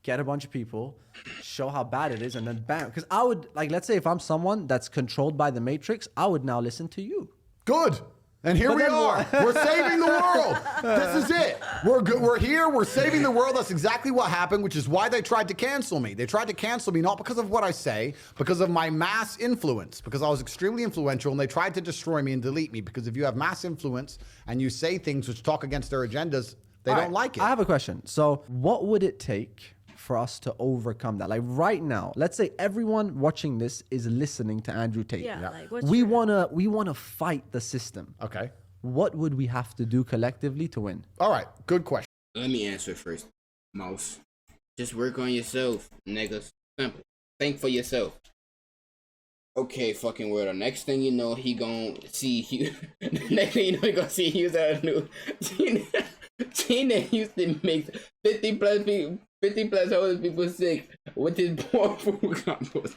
get a bunch of people, show how bad it is, and then bam? Because I would like, let's say if I'm someone that's controlled by the Matrix, I would now listen to you. Good. And here we are. We're saving the world. This is it. We're good. We're here. We're saving the world. That's exactly what happened, which is why they tried to cancel me. They tried to cancel me not because of what I say, because of my mass influence, because I was extremely influential, and they tried to destroy me and delete me, because if you have mass influence and you say things which talk against their agendas, they don't like it. I have a question. So what would it take for us to overcome that? Like right now, let's say everyone watching this is listening to Andrew Tate. Yeah. Like, we wanna fight the system. Okay. What would we have to do collectively to win? All right. Good question. Let me answer first, Mouse. Just work on yourself, niggas. Simple. Think for yourself. Okay, fucking weirdo. Next thing you know, he gon' see you. Next thing you know, he gonna see Hughes out of new. Tina Houston makes 50 plus homeless people sick with his poor food combos.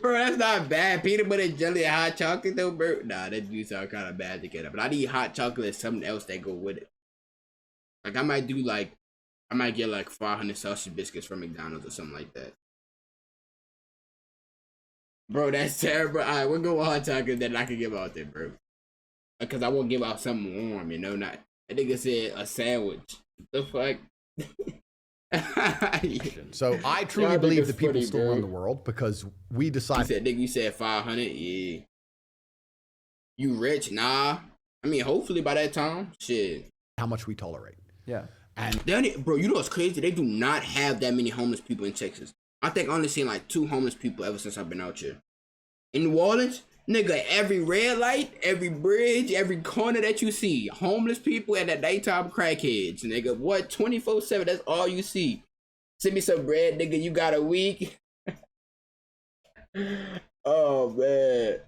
Bro, that's not bad. Peanut butter and jelly and hot chocolate though, bro. Nah, that do sound kind of bad to get up. But I need hot chocolate and something else that go with it. Like I might get like 500 sausage biscuits from McDonald's or something like that. Bro, that's terrible. Alright, we'll go with hot chocolate that I can give out there, bro. Because I won't give out something warm, you know, not. I think it said a sandwich. The fuck? So I truly believe that people still run the world because we decide. You said 500? Yeah. You rich? Nah. I mean, hopefully by that time, shit. How much we tolerate. Yeah. And Bro, you know what's crazy? They do not have that many homeless people in Texas. I think I only seen like 2 homeless people ever since I've been out here. In New Orleans, nigga, every red light, every bridge, every corner that you see, homeless people and at daytime crackheads, nigga. What? 24/7, that's all you see. Send me some bread, nigga, you got a week. Oh, man.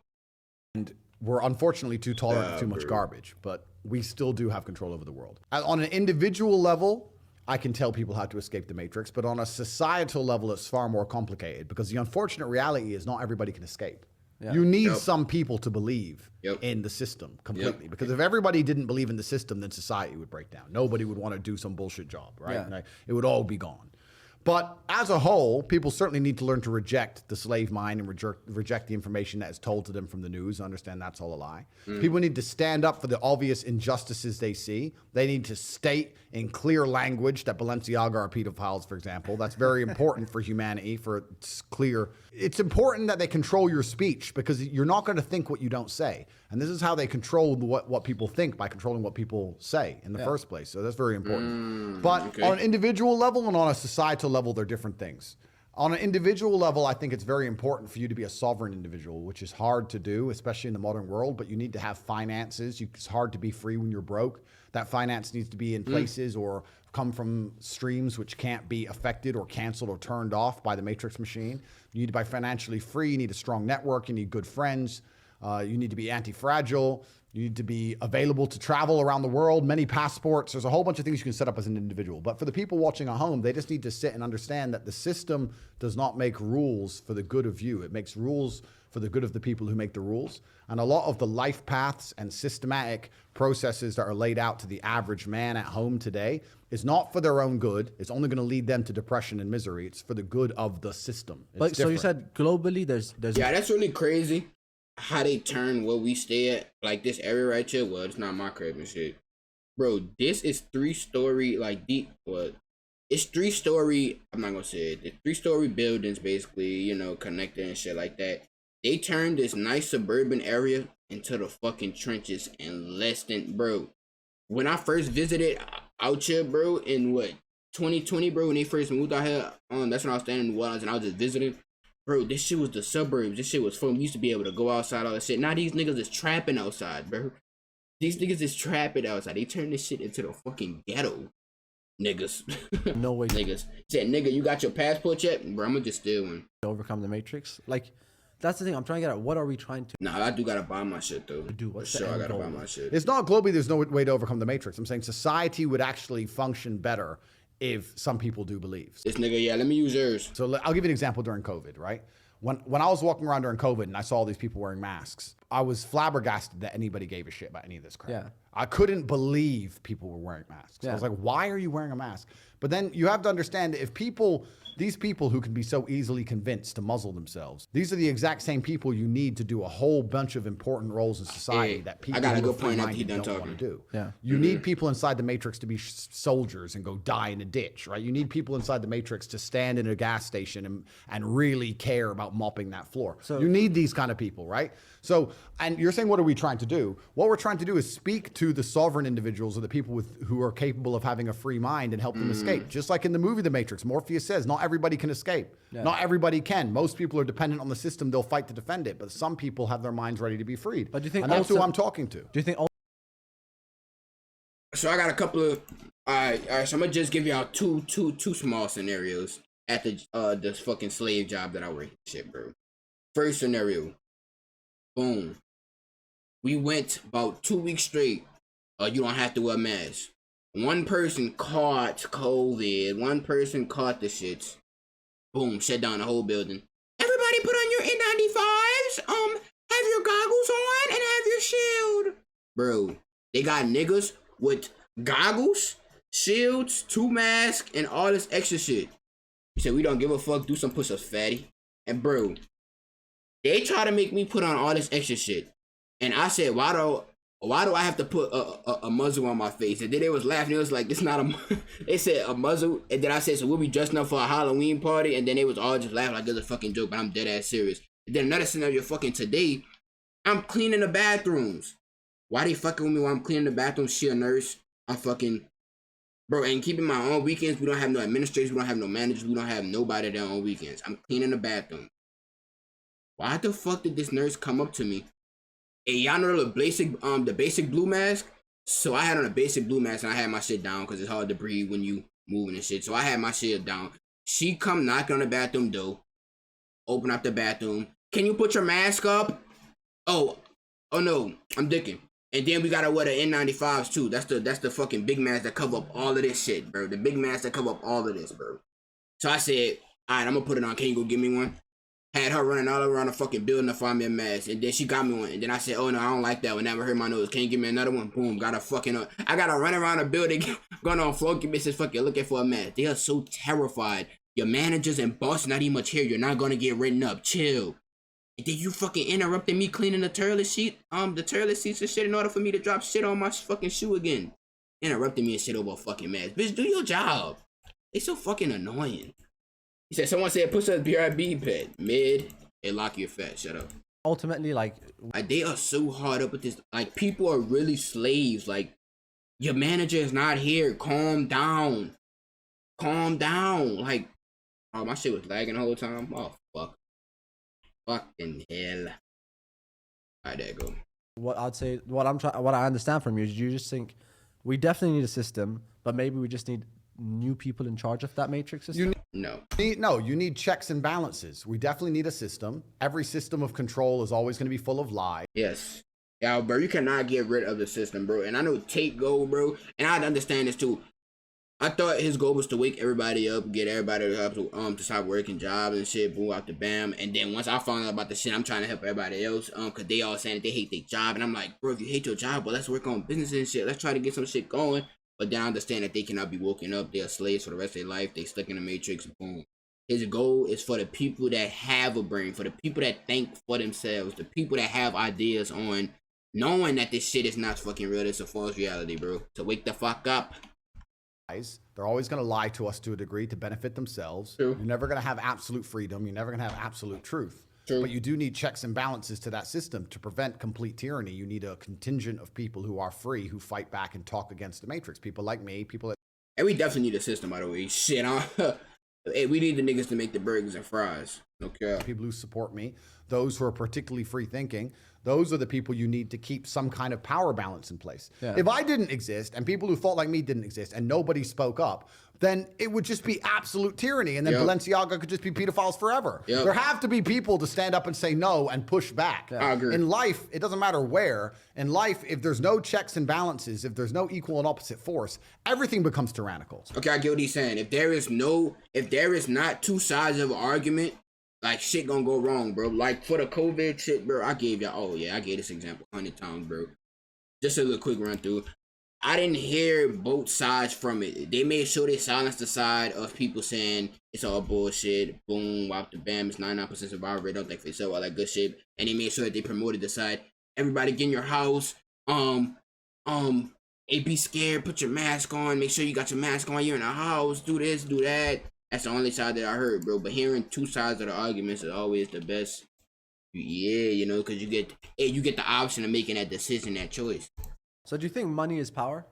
And we're unfortunately too tolerant of too much garbage, but we still do have control over the world. On an individual level, I can tell people how to escape the matrix, but on a societal level, it's far more complicated because the unfortunate reality is not everybody can escape. Yeah. You need some people to believe in the system completely. Because if everybody didn't believe in the system, then society would break down. Nobody would want to do some bullshit job, right? Yeah. Like, it would all be gone. But as a whole, people certainly need to learn to reject the slave mind and reject the information that is told to them from the news. Understand that's all a lie. People need to stand up for the obvious injustices they see. They need to state in clear language that Balenciaga are pedophiles, for example. That's very important for humanity, for it's clear. It's important that they control your speech because you're not going to think what you don't say. And this is how they control what people think, by controlling what people say in the first place. So that's very important. But on an individual level and on a societal level, they're different things. On an individual level, I think it's very important for you to be a sovereign individual, which is hard to do, especially in the modern world, but you need to have finances. It's hard to be free when you're broke. That finance needs to be in places or come from streams which can't be affected or canceled or turned off by the matrix machine. You need to be financially free. You need a strong network. You need good friends. You need to be anti-fragile. You need to be available to travel around the world, many passports. There's a whole bunch of things you can set up as an individual. But for the people watching at home, they just need to sit and understand that the system does not make rules for the good of you. It makes rules for the good of the people who make the rules. And a lot of the life paths and systematic processes that are laid out to the average man at home today is not for their own good. It's only going to lead them to depression and misery. It's for the good of the system. But so you said globally, there's yeah, that's really crazy. How they turn where we stay at, like this area right here. Well, it's not my crib and shit, bro. This is 3-story, like deep. What? It's 3-story. I'm not gonna say it. It's 3-story buildings, basically. You know, connected and shit like that. They turned this nice suburban area into the fucking trenches in less than, bro. When I first visited out here, bro, in what 2020, bro, when they first moved out here, that's when I was standing in New Orleans and I was just visiting. Bro, this shit was the suburbs. This shit was fun. We used to be able to go outside, all that shit. Now these niggas is trapping outside, bro. These niggas is trapping outside. They turned this shit into the fucking ghetto. Niggas. No way. Niggas. Said, nigga, you got your passport yet? Bro, I'm gonna just steal one. Overcome the matrix. Like, that's the thing. I'm trying to get at. What are we trying to? Nah, I do gotta buy my shit, though. Do what's sure, I gotta buy my shit. It's not globally. There's no way to overcome the matrix. I'm saying society would actually function better if some people do believe. This nigga, yeah, let me use yours. So I'll give you an example during COVID, right? When I was walking around during COVID and I saw all these people wearing masks, I was flabbergasted that anybody gave a shit about any of this crap. Yeah. I couldn't believe people were wearing masks. Yeah. I was like, why are you wearing a mask? But then you have to understand that if these people who can be so easily convinced to muzzle themselves, these are the exact same people you need to do a whole bunch of important roles in society that people I got a who good are point after free-minded he done don't talking. want to do. Yeah. You need people inside the matrix to be soldiers and go die in a ditch, right? You need people inside the matrix to stand in a gas station and really care about mopping that floor. So you need these kind of people, right? So, and you're saying, what are we trying to do? What we're trying to do is speak to the sovereign individuals or the people who are capable of having a free mind and help them escape. Just like in the movie The Matrix, Morpheus says, not everybody can escape. Yeah. Not everybody can. Most people are dependent on the system. They'll fight to defend it. But some people have their minds ready to be freed. But do you think and that's who I'm talking to. Do you think? So I got a couple of. All right. So I'm gonna just give y'all two small scenarios at this fucking slave job that I work. Shit, bro. First scenario. Boom. We went about 2 weeks straight. You don't have to wear a mask. One person caught COVID. One person caught the shits. Boom, shut down the whole building. Everybody put on your N95s. Have your goggles on and have your shield. Bro, they got niggas with goggles, shields, 2 masks, and all this extra shit. He said, we don't give a fuck, do some push-ups, fatty. And bro, they try to make me put on all this extra shit. And I said, why do I have to put a muzzle on my face? And then they was laughing. It was like, it's not a, they said a muzzle. And then I said, so we'll be dressing up for a Halloween party. And then they was all just laughing like it's a fucking joke, but I'm dead ass serious. And then another scenario fucking today, I'm cleaning the bathrooms. Why they fucking with me while I'm cleaning the bathroom? She a nurse. I fucking... Bro, and keeping my own weekends, we don't have no administrators, we don't have no managers, we don't have nobody there on weekends. I'm cleaning the bathroom. Why the fuck did this nurse come up to me? Hey, y'all know the basic blue mask? So I had on a basic blue mask and I had my shit down because it's hard to breathe when you moving and shit. So I had my shit down. She come knocking on the bathroom door. Open up the bathroom. Can you put your mask up? Oh no, I'm dicking. And then we gotta wear the N95s too. That's the fucking big mask that cover up all of this shit, bro. The big mask that cover up all of this, bro. So I said, alright, I'm gonna put it on. Can you go give me one? Had her running all around the fucking building to find me a mask. And then she got me one. And then I said, oh no, I don't like that one. Never hurt my nose. Can you give me another one? Boom. Got a fucking... I gotta run around the building, going on floor misses fucking looking for a mask. They are so terrified. Your managers and boss not even much here. You're not gonna get written up. Chill. And then you fucking interrupted me cleaning the toilet seats and shit in order for me to drop shit on my fucking shoe again. Interrupted me and shit over a fucking mask. Bitch, do your job. They so fucking annoying. He said, someone said, push up BRB pet. Mid, and lock your fat. Shut up. Ultimately, like, they are so hard up with this. Like, people are really slaves. Like, your manager is not here. Calm down. Calm down. Like, oh, my shit was lagging the whole time. Oh, fuck. Fucking hell. Alright, there you go. what I'd say, what I understand from you is you just think we definitely need a system, but maybe we just need new people in charge of that matrix system. You need checks and balances. We definitely need a system. Every system of control is always going to be full of lies. Yes. Yeah, bro, you cannot get rid of the system, bro. And I know TATE goal, bro, and I understand this too. I thought his goal was to wake everybody up, get everybody to stop working jobs and shit, boom, out the bam. And then once I found out about the shit, I'm trying to help everybody else, cause they all saying that they hate their job, and I'm like, bro, if you hate your job, well, let's work on business and shit. Let's try to get some shit going. But then I understand that they cannot be woken up. They are slaves for the rest of their life. They stuck in the matrix. Boom. His goal is for the people that have a brain, for the people that think for themselves, the people that have ideas on knowing that this shit is not fucking real. It's a false reality, bro. To wake the fuck up. They're always going to lie to us to a degree to benefit themselves. True. You're never going to have absolute freedom. You're never going to have absolute truth. True. But you do need checks and balances to that system to prevent complete tyranny. You need a contingent of people who are free, who fight back and talk against the matrix. People like me, people that... And we definitely need a system, by the way. Shit, hey, we need the niggas to make the burgers and fries. Okay. People who support me, those who are particularly free thinking, those are the people you need to keep some kind of power balance in place. Yeah. If I didn't exist and people who thought like me didn't exist and nobody spoke up, then it would just be absolute tyranny. And then Balenciaga could just be pedophiles forever. There have to be people to stand up and say no and push back. I agree. In life, it doesn't matter where. In life, if there's no checks and balances, if there's no equal and opposite force, everything becomes tyrannical. Okay, I get what he's saying. If there is not two sides of an argument, like, shit gonna go wrong, bro. Like, for the COVID shit, bro, I gave this example 100 times, bro. Just a little quick run through. I didn't hear both sides from it. They made sure they silenced the side of people saying it's all bullshit. Boom, wop the bam, it's 99% survival rate. Don't think for yourself, all that good shit. And they made sure that they promoted the side. Everybody get in your house. Hey, be scared. Put your mask on. Make sure you got your mask on. You're in the house. Do this, do that. That's the only side that I heard, bro. But hearing two sides of the arguments is always the best. Yeah, you know, because you get the option of making that decision, that choice. So do you think money is power?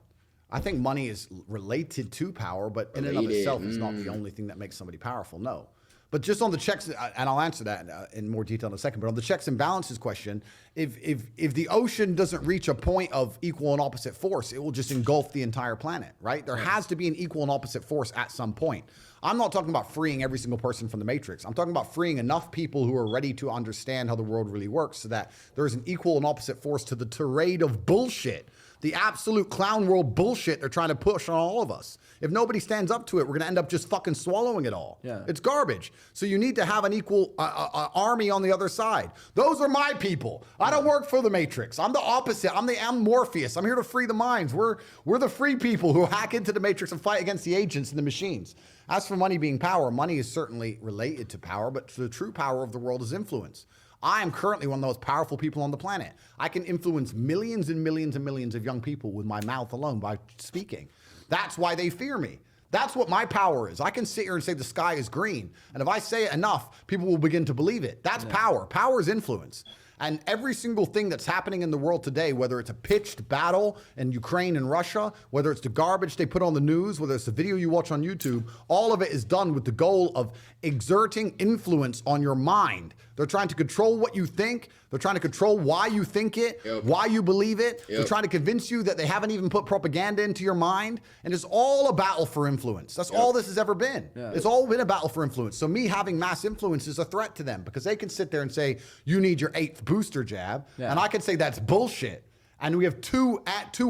I think money is related to power, but in and of itself, it's not the only thing that makes somebody powerful. No. But just on the checks, and I'll answer that in more detail in a second, but on the checks and balances question, if the ocean doesn't reach a point of equal and opposite force, it will just engulf the entire planet, right? There has to be an equal and opposite force at some point. I'm not talking about freeing every single person from the matrix. I'm talking about freeing enough people who are ready to understand how the world really works so that there is an equal and opposite force to the tirade of bullshit, the absolute clown world bullshit they're trying to push on all of us. If nobody stands up to it, we're going to end up just fucking swallowing it all. Yeah. It's garbage. So you need to have an equal army on the other side. Those are my people. I don't work for the Matrix. I'm the opposite. I'm Morpheus. I'm here to free the minds. We're the free people who hack into the Matrix and fight against the agents and the machines. As for money being power, money is certainly related to power, but the true power of the world is influence. I am currently one of the most powerful people on the planet. I can influence millions and millions and millions of young people with my mouth alone by speaking. That's why they fear me. That's what my power is. I can sit here and say the sky is green. And if I say it enough, people will begin to believe it. That's power. Power is influence. And every single thing that's happening in the world today, whether it's a pitched battle in Ukraine and Russia, whether it's the garbage they put on the news, whether it's the video you watch on YouTube, all of it is done with the goal of exerting influence on your mind. They're trying to control what you think. They're trying to control why you think it, why you believe it. They're trying to convince you that they haven't even put propaganda into your mind. And it's all a battle for influence. That's all this has ever been. It's all been a battle for influence. So me having mass influence is a threat to them because they can sit there and say, you need your 8th booster jab. And I can say that's bullshit. And we have two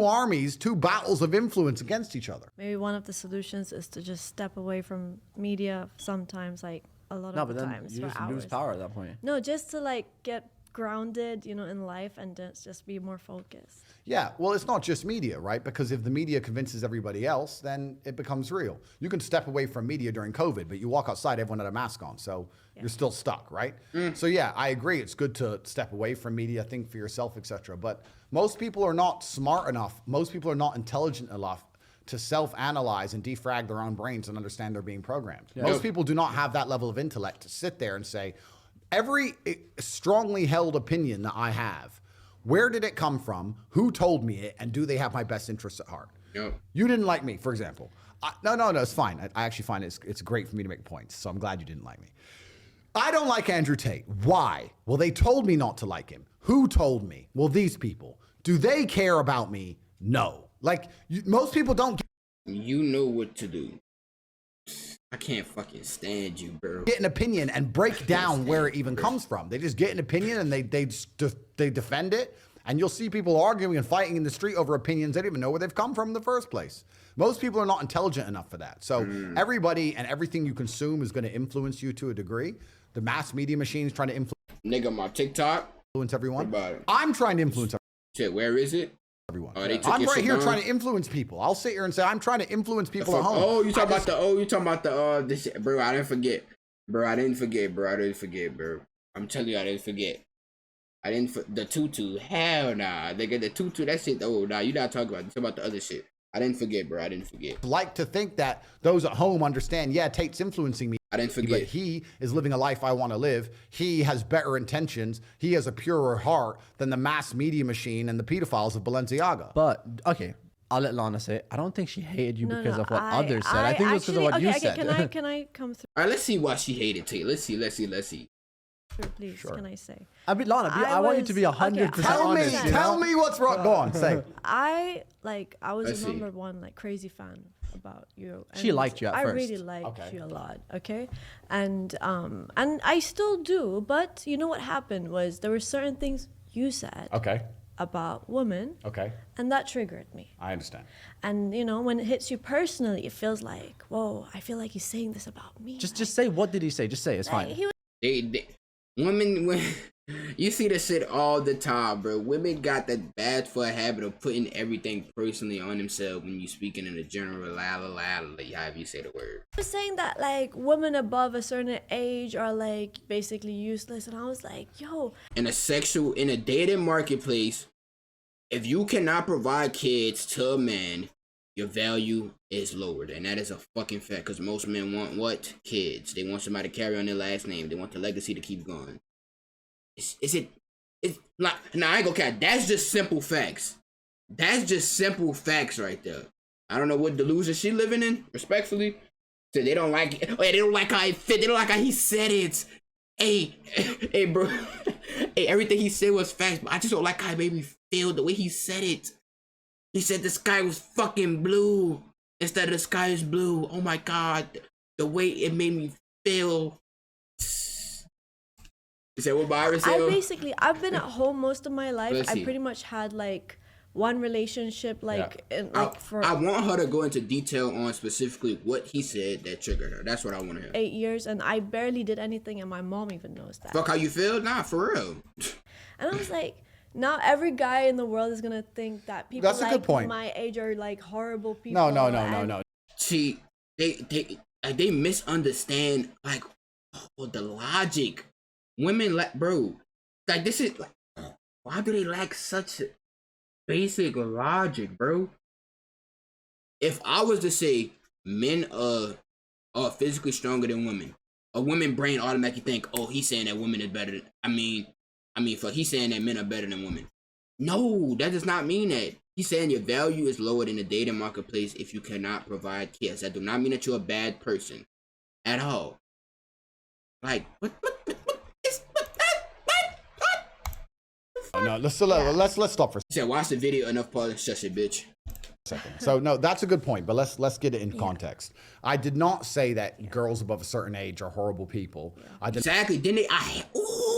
armies, 2 battles of influence against each other. Maybe one of the solutions is to just step away from media sometimes, like a lot of the times. You for just hours. lose power at that point. No, just to like get grounded, you know, in life and just be more focused. Yeah, well, it's not just media, right? Because if the media convinces everybody else, then it becomes real. You can step away from media during COVID, but you walk outside, everyone had a mask on, so you're still stuck, right? So yeah, I agree. It's good to step away from media, think for yourself, etc. But most people are not smart enough. Most people are not intelligent enough to self-analyze and defrag their own brains and understand they're being programmed. Most people do not have that level of intellect to sit there and say, every strongly held opinion that I have, where did it come from? Who told me it? And do they have my best interests at heart? You didn't like me, for example. No, it's fine. I actually find it's great for me to make points. So I'm glad you didn't like me. I don't like Andrew Tate. Why? Well, they told me not to like him. Who told me? Well, these people. Do they care about me? No. Like, most people don't. You know what to do. I can't fucking stand you, bro. Get an opinion and break down where it even comes from. They just get an opinion and they defend it. And you'll see people arguing and fighting in the street over opinions they don't even know where they've come from in the first place. Most people are not intelligent enough for that. So everybody and everything you consume is going to influence you to a degree. The mass media machine is trying to Nigga, my TikTok. influence everyone. I'm trying to influence Shit, where is it? everyone. Oh, they took I'm your right shit here down? trying to influence people. I'll sit here and say I'm trying to influence people at home. Oh, you talking about the this shit, bro. I didn't forget. Bro, I didn't forget, bro. I'm telling you, I didn't forget. The tutu. Hell nah. They get the tutu. That shit. Oh, nah. You not talking about. You talking about the other shit. I didn't forget, bro. I didn't forget. Like to think that those at home understand, yeah, Tate's influencing me. I didn't forget. But he is living a life I want to live. He has better intentions. He has a purer heart than the mass media machine and the pedophiles of Balenciaga. But, okay, I'll let Lana say it. I don't think she hated you because of what others said. I think it was because of what you said. Can I come through? All right, let's see why she hated Tate. Let's see. Please, can I say? I mean, Lana, I want you to be 100% honest. Tell me what's wrong. Go on, say. I was a number one crazy fan about you. She liked you at first. I really liked you a lot. Okay, and I still do. But you know what happened was there were certain things you said. Okay. About women. Okay. And that triggered me. I understand. And you know, when it hits you personally, it feels like, whoa, I feel like he's saying this about me. Just say, what did he say? Just say, it's fine. Women, you see this shit all the time, bro. Women got that bad for a habit of putting everything personally on themselves when you speaking in a general however you say the word. I was saying that like women above a certain age are like basically useless, and I was like, yo. In a dating marketplace, if you cannot provide kids to a man, your value is lowered, and that is a fucking fact. Because most men want what? Kids. They want somebody to carry on their last name. They want the legacy to keep going. It's like, nah, I ain't gonna care. That's just simple facts. That's just simple facts right there. I don't know what delusion she living in. Respectfully, so they don't like it. They don't like how it fit. They don't like how he said it. Hey, bro. Hey, everything he said was facts, but I just don't like how it made me feel the way he said it. He said the sky was fucking blue instead of the sky is blue. Oh my God. The way it made me feel. You said what Byron said? I've been at home most of my life. I pretty much had like one relationship I want her to go into detail on specifically what he said that triggered her. That's what I want to hear. 8 years, and I barely did anything, and my mom even knows that. Fuck how you feel? Nah, for real. And I was like, now every guy in the world is gonna think that people my age are like horrible people. No. See, they misunderstand like the logic. Women bro, like this is like, why do they lack such basic logic, bro? If I was to say men are physically stronger than women, a women brain automatically think, oh, he's saying that women is better than, I mean, I mean, fuck, he's saying that men are better than women. No, that does not mean that. He's saying your value is lower in the dating marketplace if you cannot provide kids. That do not mean that you're a bad person at all. Like, what? No, let's stop for a He said, watch the video enough, Paul, and shush it, bitch. second. So no, that's a good point, but let's get it in context. I did not say that girls above a certain age are horrible people. Exactly. Didn't they?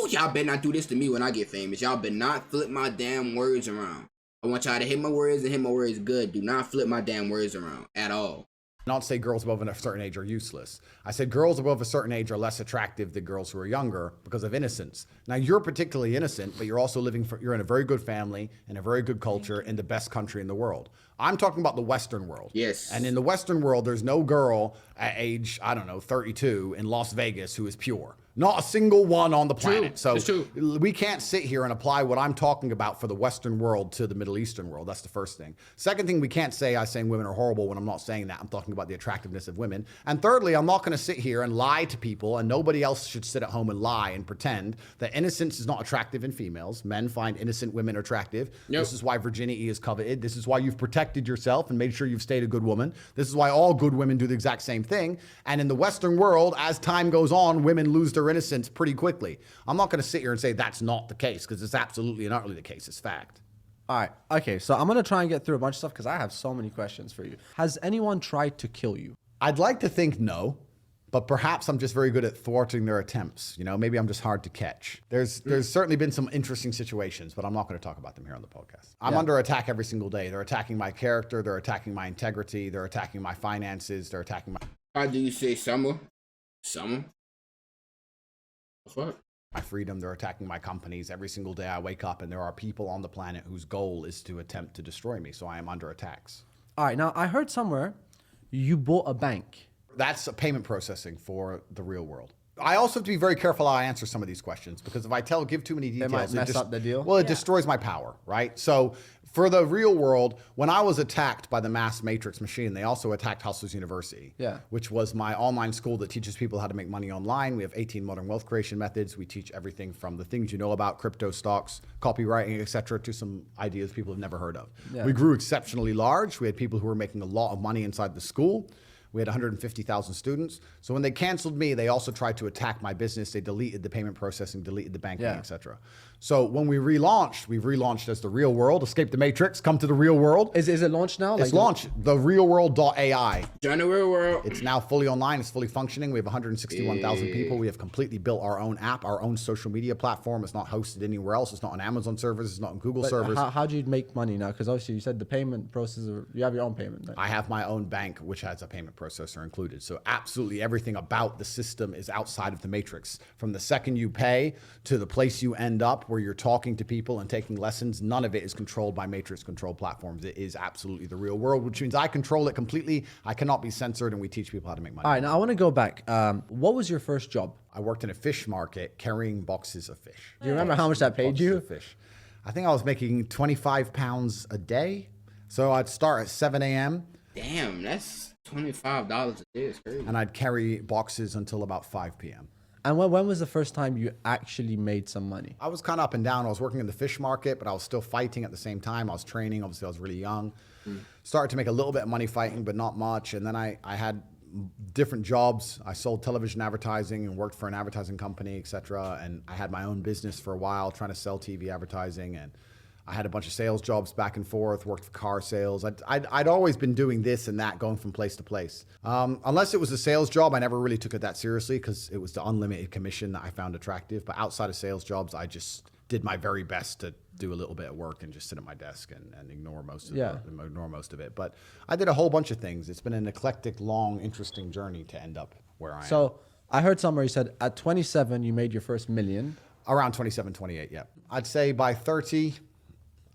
Y'all better not do this to me when I get famous. Y'all better not flip my damn words around. I want y'all to hit my words and hit my words good. Do not flip my damn words around at all. Not say girls above a certain age are useless. I said girls above a certain age are less attractive than girls who are younger because of innocence. Now you're particularly innocent, but you're also you're in a very good family, in a very good culture, in the best country in the world. I'm talking about the Western world. Yes. And in the Western world, there's no girl at age, 32 in Las Vegas who is pure. Not a single one on the planet. So we can't sit here and apply what I'm talking about for the Western world to the Middle Eastern world. That's the first thing. Second thing, we can't say I'm saying women are horrible when I'm not saying that. I'm talking about the attractiveness of women. And thirdly, I'm not going to sit here and lie to people, and nobody else should sit at home and lie and pretend that innocence is not attractive in females. Men find innocent women attractive. Yep. This is why virginity is coveted. This is why you've protected yourself and made sure you've stayed a good woman. This is why all good women do the exact same thing. And in the Western world, as time goes on, women lose their innocence pretty quickly. I'm not going to sit here and say that's not the case, because it's absolutely and utterly the case. It's fact. All right. Okay. So I'm going to try and get through a bunch of stuff because I have so many questions for you. Has anyone tried to kill you? I'd like to think no, but perhaps I'm just very good at thwarting their attempts. You know, maybe I'm just hard to catch. There's certainly been some interesting situations, but I'm not going to talk about them here on the podcast. I'm under attack every single day. They're attacking my character. They're attacking my integrity. They're attacking my finances. They're attacking my... How do you say summer? Summer? What? My freedom. They're attacking my companies. Every single day I wake up and there are people on the planet whose goal is to attempt to destroy me. So I am under attacks. All right. Now, I heard somewhere you bought a bank. That's a payment processing for the real world. I also have to be very careful how I answer some of these questions, because if I give too many details, it might mess up the deal. Well, it destroys my power, right? So for the real world, when I was attacked by the mass matrix machine, they also attacked Hustlers University, which was my online school that teaches people how to make money online. We have 18 modern wealth creation methods. We teach everything from the things you know about crypto, stocks, copywriting, etc., to some ideas people have never heard of. Yeah. We grew exceptionally large. We had people who were making a lot of money inside the school. We had 150,000 students. So when they canceled me, they also tried to attack my business. They deleted the payment processing, deleted the banking, etc. So when we've relaunched as the real world, escape the matrix, come to the real world. Is it launched now? It's launched, therealworld.ai. Join the real world. It's now fully online. It's fully functioning. We have 161,000 people. We have completely built our own app, our own social media platform. It's not hosted anywhere else. It's not on Amazon servers. It's not on Google servers. How do you make money now? Because obviously you said the payment processor, you have your own payment. Right? I have my own bank, which has a payment processor included. So absolutely everything about the system is outside of the matrix. From the second you pay to the place you end up where you're talking to people and taking lessons, none of it is controlled by matrix control platforms. It is absolutely the real world, which means I control it completely. I cannot be censored, and we teach people how to make money. All right, now I want to go back. What was your first job? I worked in a fish market carrying boxes of fish. Do you remember how much that paid you? Of fish. I think I was making 25 pounds a day. So I'd start at 7 a.m. Damn, that's $25 a day. It's crazy. And I'd carry boxes until about 5 p.m. And when was the first time you actually made some money? I was kind of up and down. I was working in the fish market, but I was still fighting at the same time. I was training. Obviously, I was really young. Started to make a little bit of money fighting, but not much. And then I had different jobs. I sold television advertising and worked for an advertising company, etc. And I had my own business for a while trying to sell TV advertising. And I had a bunch of sales jobs back and forth, worked for car sales. I'd always been doing this and that, going from place to place. Unless it was a sales job, I never really took it that seriously because it was the unlimited commission that I found attractive. But outside of sales jobs, I just did my very best to do a little bit of work and just sit at my desk and ignore most of it. But I did a whole bunch of things. It's been an eclectic, long, interesting journey to end up where I am. So I heard somewhere you said at 27, you made your first million. Around 27, 28, yeah. I'd say by 30...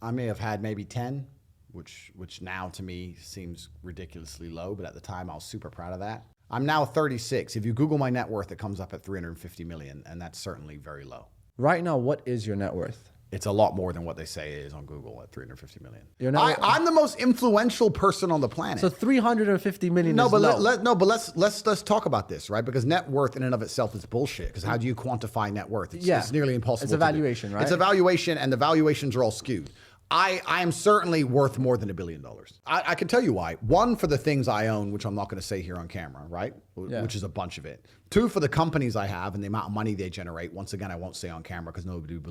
I may have had maybe 10, which now to me seems ridiculously low, but at the time I was super proud of that. I'm now 36. If you Google my net worth, it comes up at 350 million, and that's certainly very low. Right now, what is your net worth? It's a lot more than what they say it is on Google at 350 million. You're not- I'm the most influential person on the planet. So 350 million No, is but low. let's talk about this, right? Because net worth in and of itself is bullshit. Because how do you quantify net worth? It's nearly impossible. It's a valuation, right? It's a valuation, and the valuations are all skewed. I am certainly worth more than $1 billion. I can tell you why. One, for the things I own, which I'm not going to say here on camera, right? Yeah. Which is a bunch of it. Two, for the companies I have and the amount of money they generate. Once again, I won't say on camera because nobody would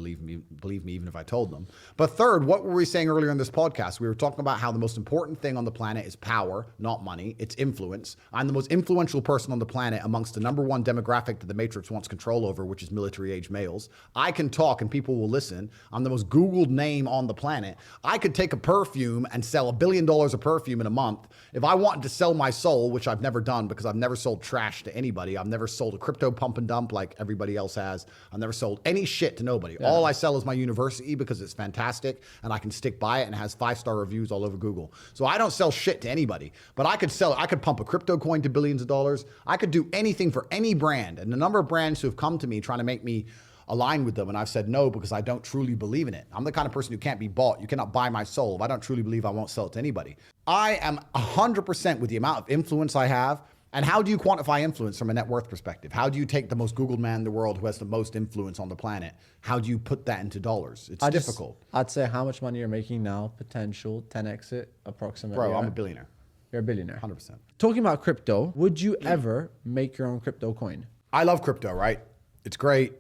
believe me even if I told them. But third, what were we saying earlier in this podcast? We were talking about how the most important thing on the planet is power, not money. It's influence. I'm the most influential person on the planet amongst the number one demographic that the Matrix wants control over, which is military-age males. I can talk and people will listen. I'm the most Googled name on the planet. I could take a perfume and sell $1 billion of perfume in a month. If I wanted to sell my soul, which I've never done because I've never sold trash to anybody. I've never sold a crypto pump and dump like everybody else has. I've never sold any shit to nobody. Yeah. All I sell is my university because it's fantastic and I can stick by it and it has 5-star reviews all over Google. So I don't sell shit to anybody, but I could pump a crypto coin to billions of dollars. I could do anything for any brand. And the number of brands who have come to me trying to make me align with them, and I've said no because I don't truly believe in it. I'm the kind of person who can't be bought. You cannot buy my soul. If I don't truly believe, I won't sell it to anybody. I am 100% with the amount of influence I have. And how do you quantify influence from a net worth perspective? How do you take the most Googled man in the world who has the most influence on the planet? How do you put that into dollars? It's difficult. I'd say how much money you're making now, potential 10x it approximately. Bro, I'm a billionaire. You're a billionaire. 100%. Talking about crypto, would you ever make your own crypto coin? I love crypto, right? It's great.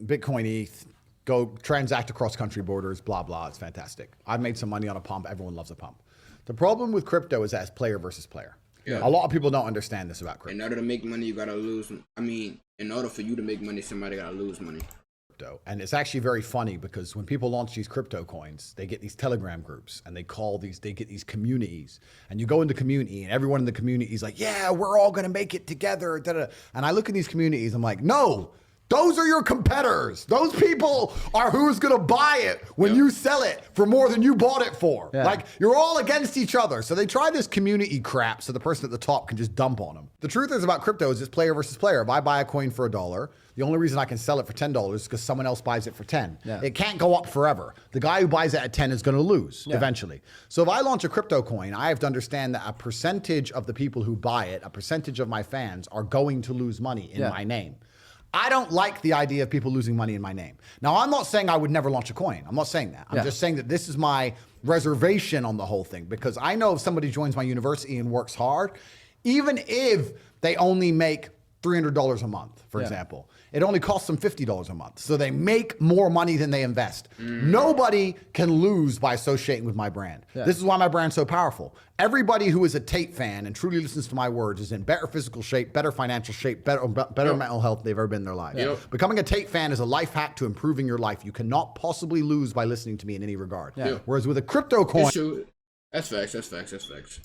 Bitcoin, ETH, go transact across country borders, blah, blah. It's fantastic. I've made some money on a pump. Everyone loves a pump. The problem with crypto is that it's player versus player. Yeah. A lot of people don't understand this about crypto. In order to make money, you gotta lose. In order for you to make money, somebody gotta lose money. And it's actually very funny because when people launch these crypto coins, they get these Telegram groups and they get these communities. And you go into community and everyone in the community is like, yeah, we're all gonna make it together. Da-da. And I look at these communities, I'm like, no. Those are your competitors. Those people are who's going to buy it when you sell it for more than you bought it for. Yeah. Like, you're all against each other. So they try this community crap so the person at the top can just dump on them. The truth is about crypto is it's player versus player. If I buy a coin for $1, the only reason I can sell it for $10 is because someone else buys it for 10. Yeah. It can't go up forever. The guy who buys it at 10 is going to lose eventually. So if I launch a crypto coin, I have to understand that a percentage of the people who buy it, a percentage of my fans are going to lose money in my name. I don't like the idea of people losing money in my name. Now, I'm not saying I would never launch a coin. I'm not saying that. I'm just saying that this is my reservation on the whole thing because I know if somebody joins my university and works hard, even if they only make $300 a month, for example, it only costs them $50 a month. So they make more money than they invest. Nobody can lose by associating with my brand. This is why my brand's so powerful. Everybody who is a TATE fan and truly listens to my words is in better physical shape, better financial shape, better mental health they've ever been in their lives. Becoming a TATE fan is a life hack to improving your life. You cannot possibly lose by listening to me in any regard. Whereas with a crypto coin... That's facts.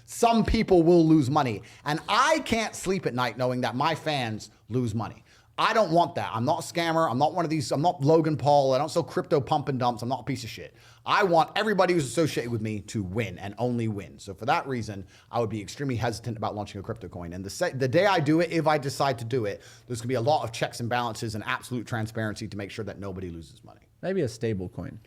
Some people will lose money. And I can't sleep at night knowing that my fans lose money. I don't want that. I'm not a scammer. I'm not one of these. I'm not Logan Paul. I don't sell crypto pump and dumps. I'm not a piece of shit. I want everybody who's associated with me to win and only win. So for that reason, I would be extremely hesitant about launching a crypto coin. And the day I do it, if I decide to do it, there's going to be a lot of checks and balances and absolute transparency to make sure that nobody loses money. Maybe a stable coin.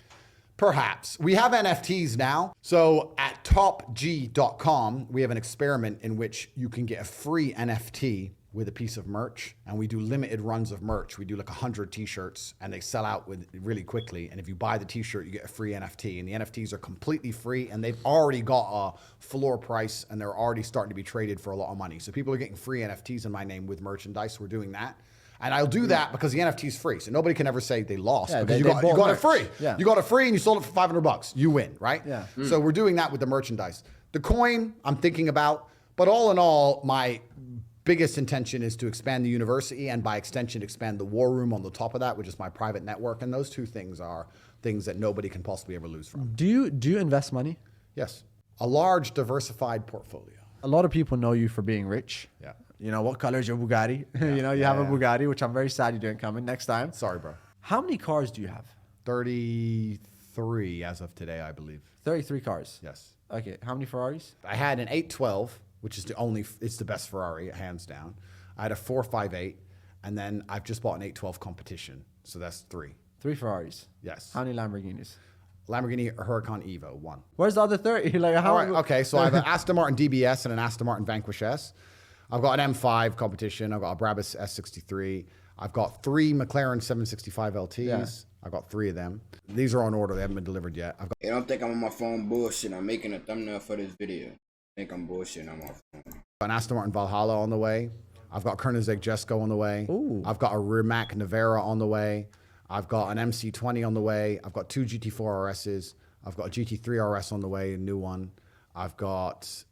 Perhaps. We have NFTs now. So at topg.com, we have an experiment in which you can get a free NFT with a piece of merch, and we do limited runs of merch. We do like 100 t-shirts and they sell out with really quickly. And if you buy the t-shirt, you get a free NFT, and the NFTs are completely free and they've already got a floor price and they're already starting to be traded for a lot of money. So people are getting free NFTs in my name with merchandise. We're doing that. And I'll do that because the NFT is free. So nobody can ever say they lost because you got it free. Yeah. You got it free and you sold it for $500. You win, right? Yeah. So we're doing that with the merchandise. The coin I'm thinking about, but all in all, my biggest intention is to expand the university and by extension expand the war room on the top of that, which is my private network. And those two things are things that nobody can possibly ever lose from. Do you invest money? Yes. A large diversified portfolio. A lot of people know you for being rich. Yeah. You know, what color is your Bugatti? You know, you have a Bugatti, which I'm very sad you didn't come in next time. Sorry, bro. How many cars do you have? 33 as of today, I believe. 33 cars? Yes. Okay. How many Ferraris? I had an 812, which is it's the best Ferrari, hands down. I had a 458, and then I've just bought an 812 competition. So that's 3. 3 Ferraris. Yes. How many Lamborghinis? Lamborghini Huracan Evo, 1. Where's the other 30? Like how? All right, okay, so I have an Aston Martin DBS and an Aston Martin Vanquish S. I've got an M5 competition. I've got a Brabus S63. I've got 3 McLaren 765 LTs. Yeah. I've got 3 of them. These are on order. They haven't been delivered yet. I've got I don't think I'm on my phone bullshit. I'm making a thumbnail for this video. I think I'm bullshitting on my phone. an Aston Martin Valhalla on the way. I've got Koenigsegg Jesko on the way. Ooh. I've got a Rimac Navara on the way. I've got an MC20 on the way. I've got 2 GT4 RSs. I've got a GT3 RS on the way, a new one. I've got...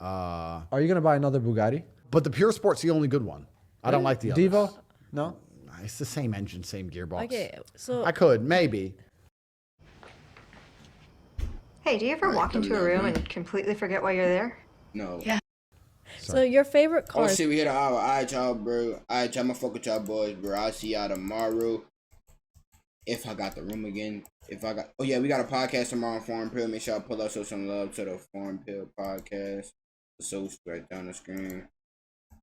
Are you going to buy another Bugatti? But the Pure Sport's the only good one. I don't like the others. Devo? No? It's the same engine, same gearbox. Okay, so I could, maybe. Hey, do you ever walk into a room and completely forget why you're there? No. Yeah. so your favorite Oh car? shit, we hit an hour. Alright, y'all, bro. Alright, y'all, I'ma fuck with y'all boys, bro. I'll see y'all tomorrow. If I got the room again. If I got... Oh, yeah, we got a podcast tomorrow on Foreign Pill. Make sure I pull up, show some love to the Foreign Pill podcast. The social right down the screen.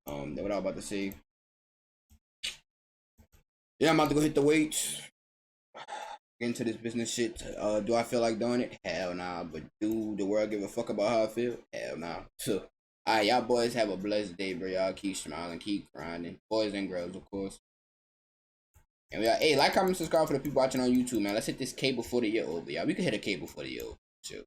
That's what I was about to say. Yeah, I'm about to go hit the weights. Get into this business shit. Do I feel like doing it? Hell nah. But do the world give a fuck about how I feel? Hell nah. So, alright, y'all boys have a blessed day, bro. Y'all keep smiling, keep grinding. Boys and girls, of course. And we are, hey, like, comment, subscribe for the people watching on YouTube, man. Let's hit this K before the year over, y'all. We can hit a K before the year over. Chill.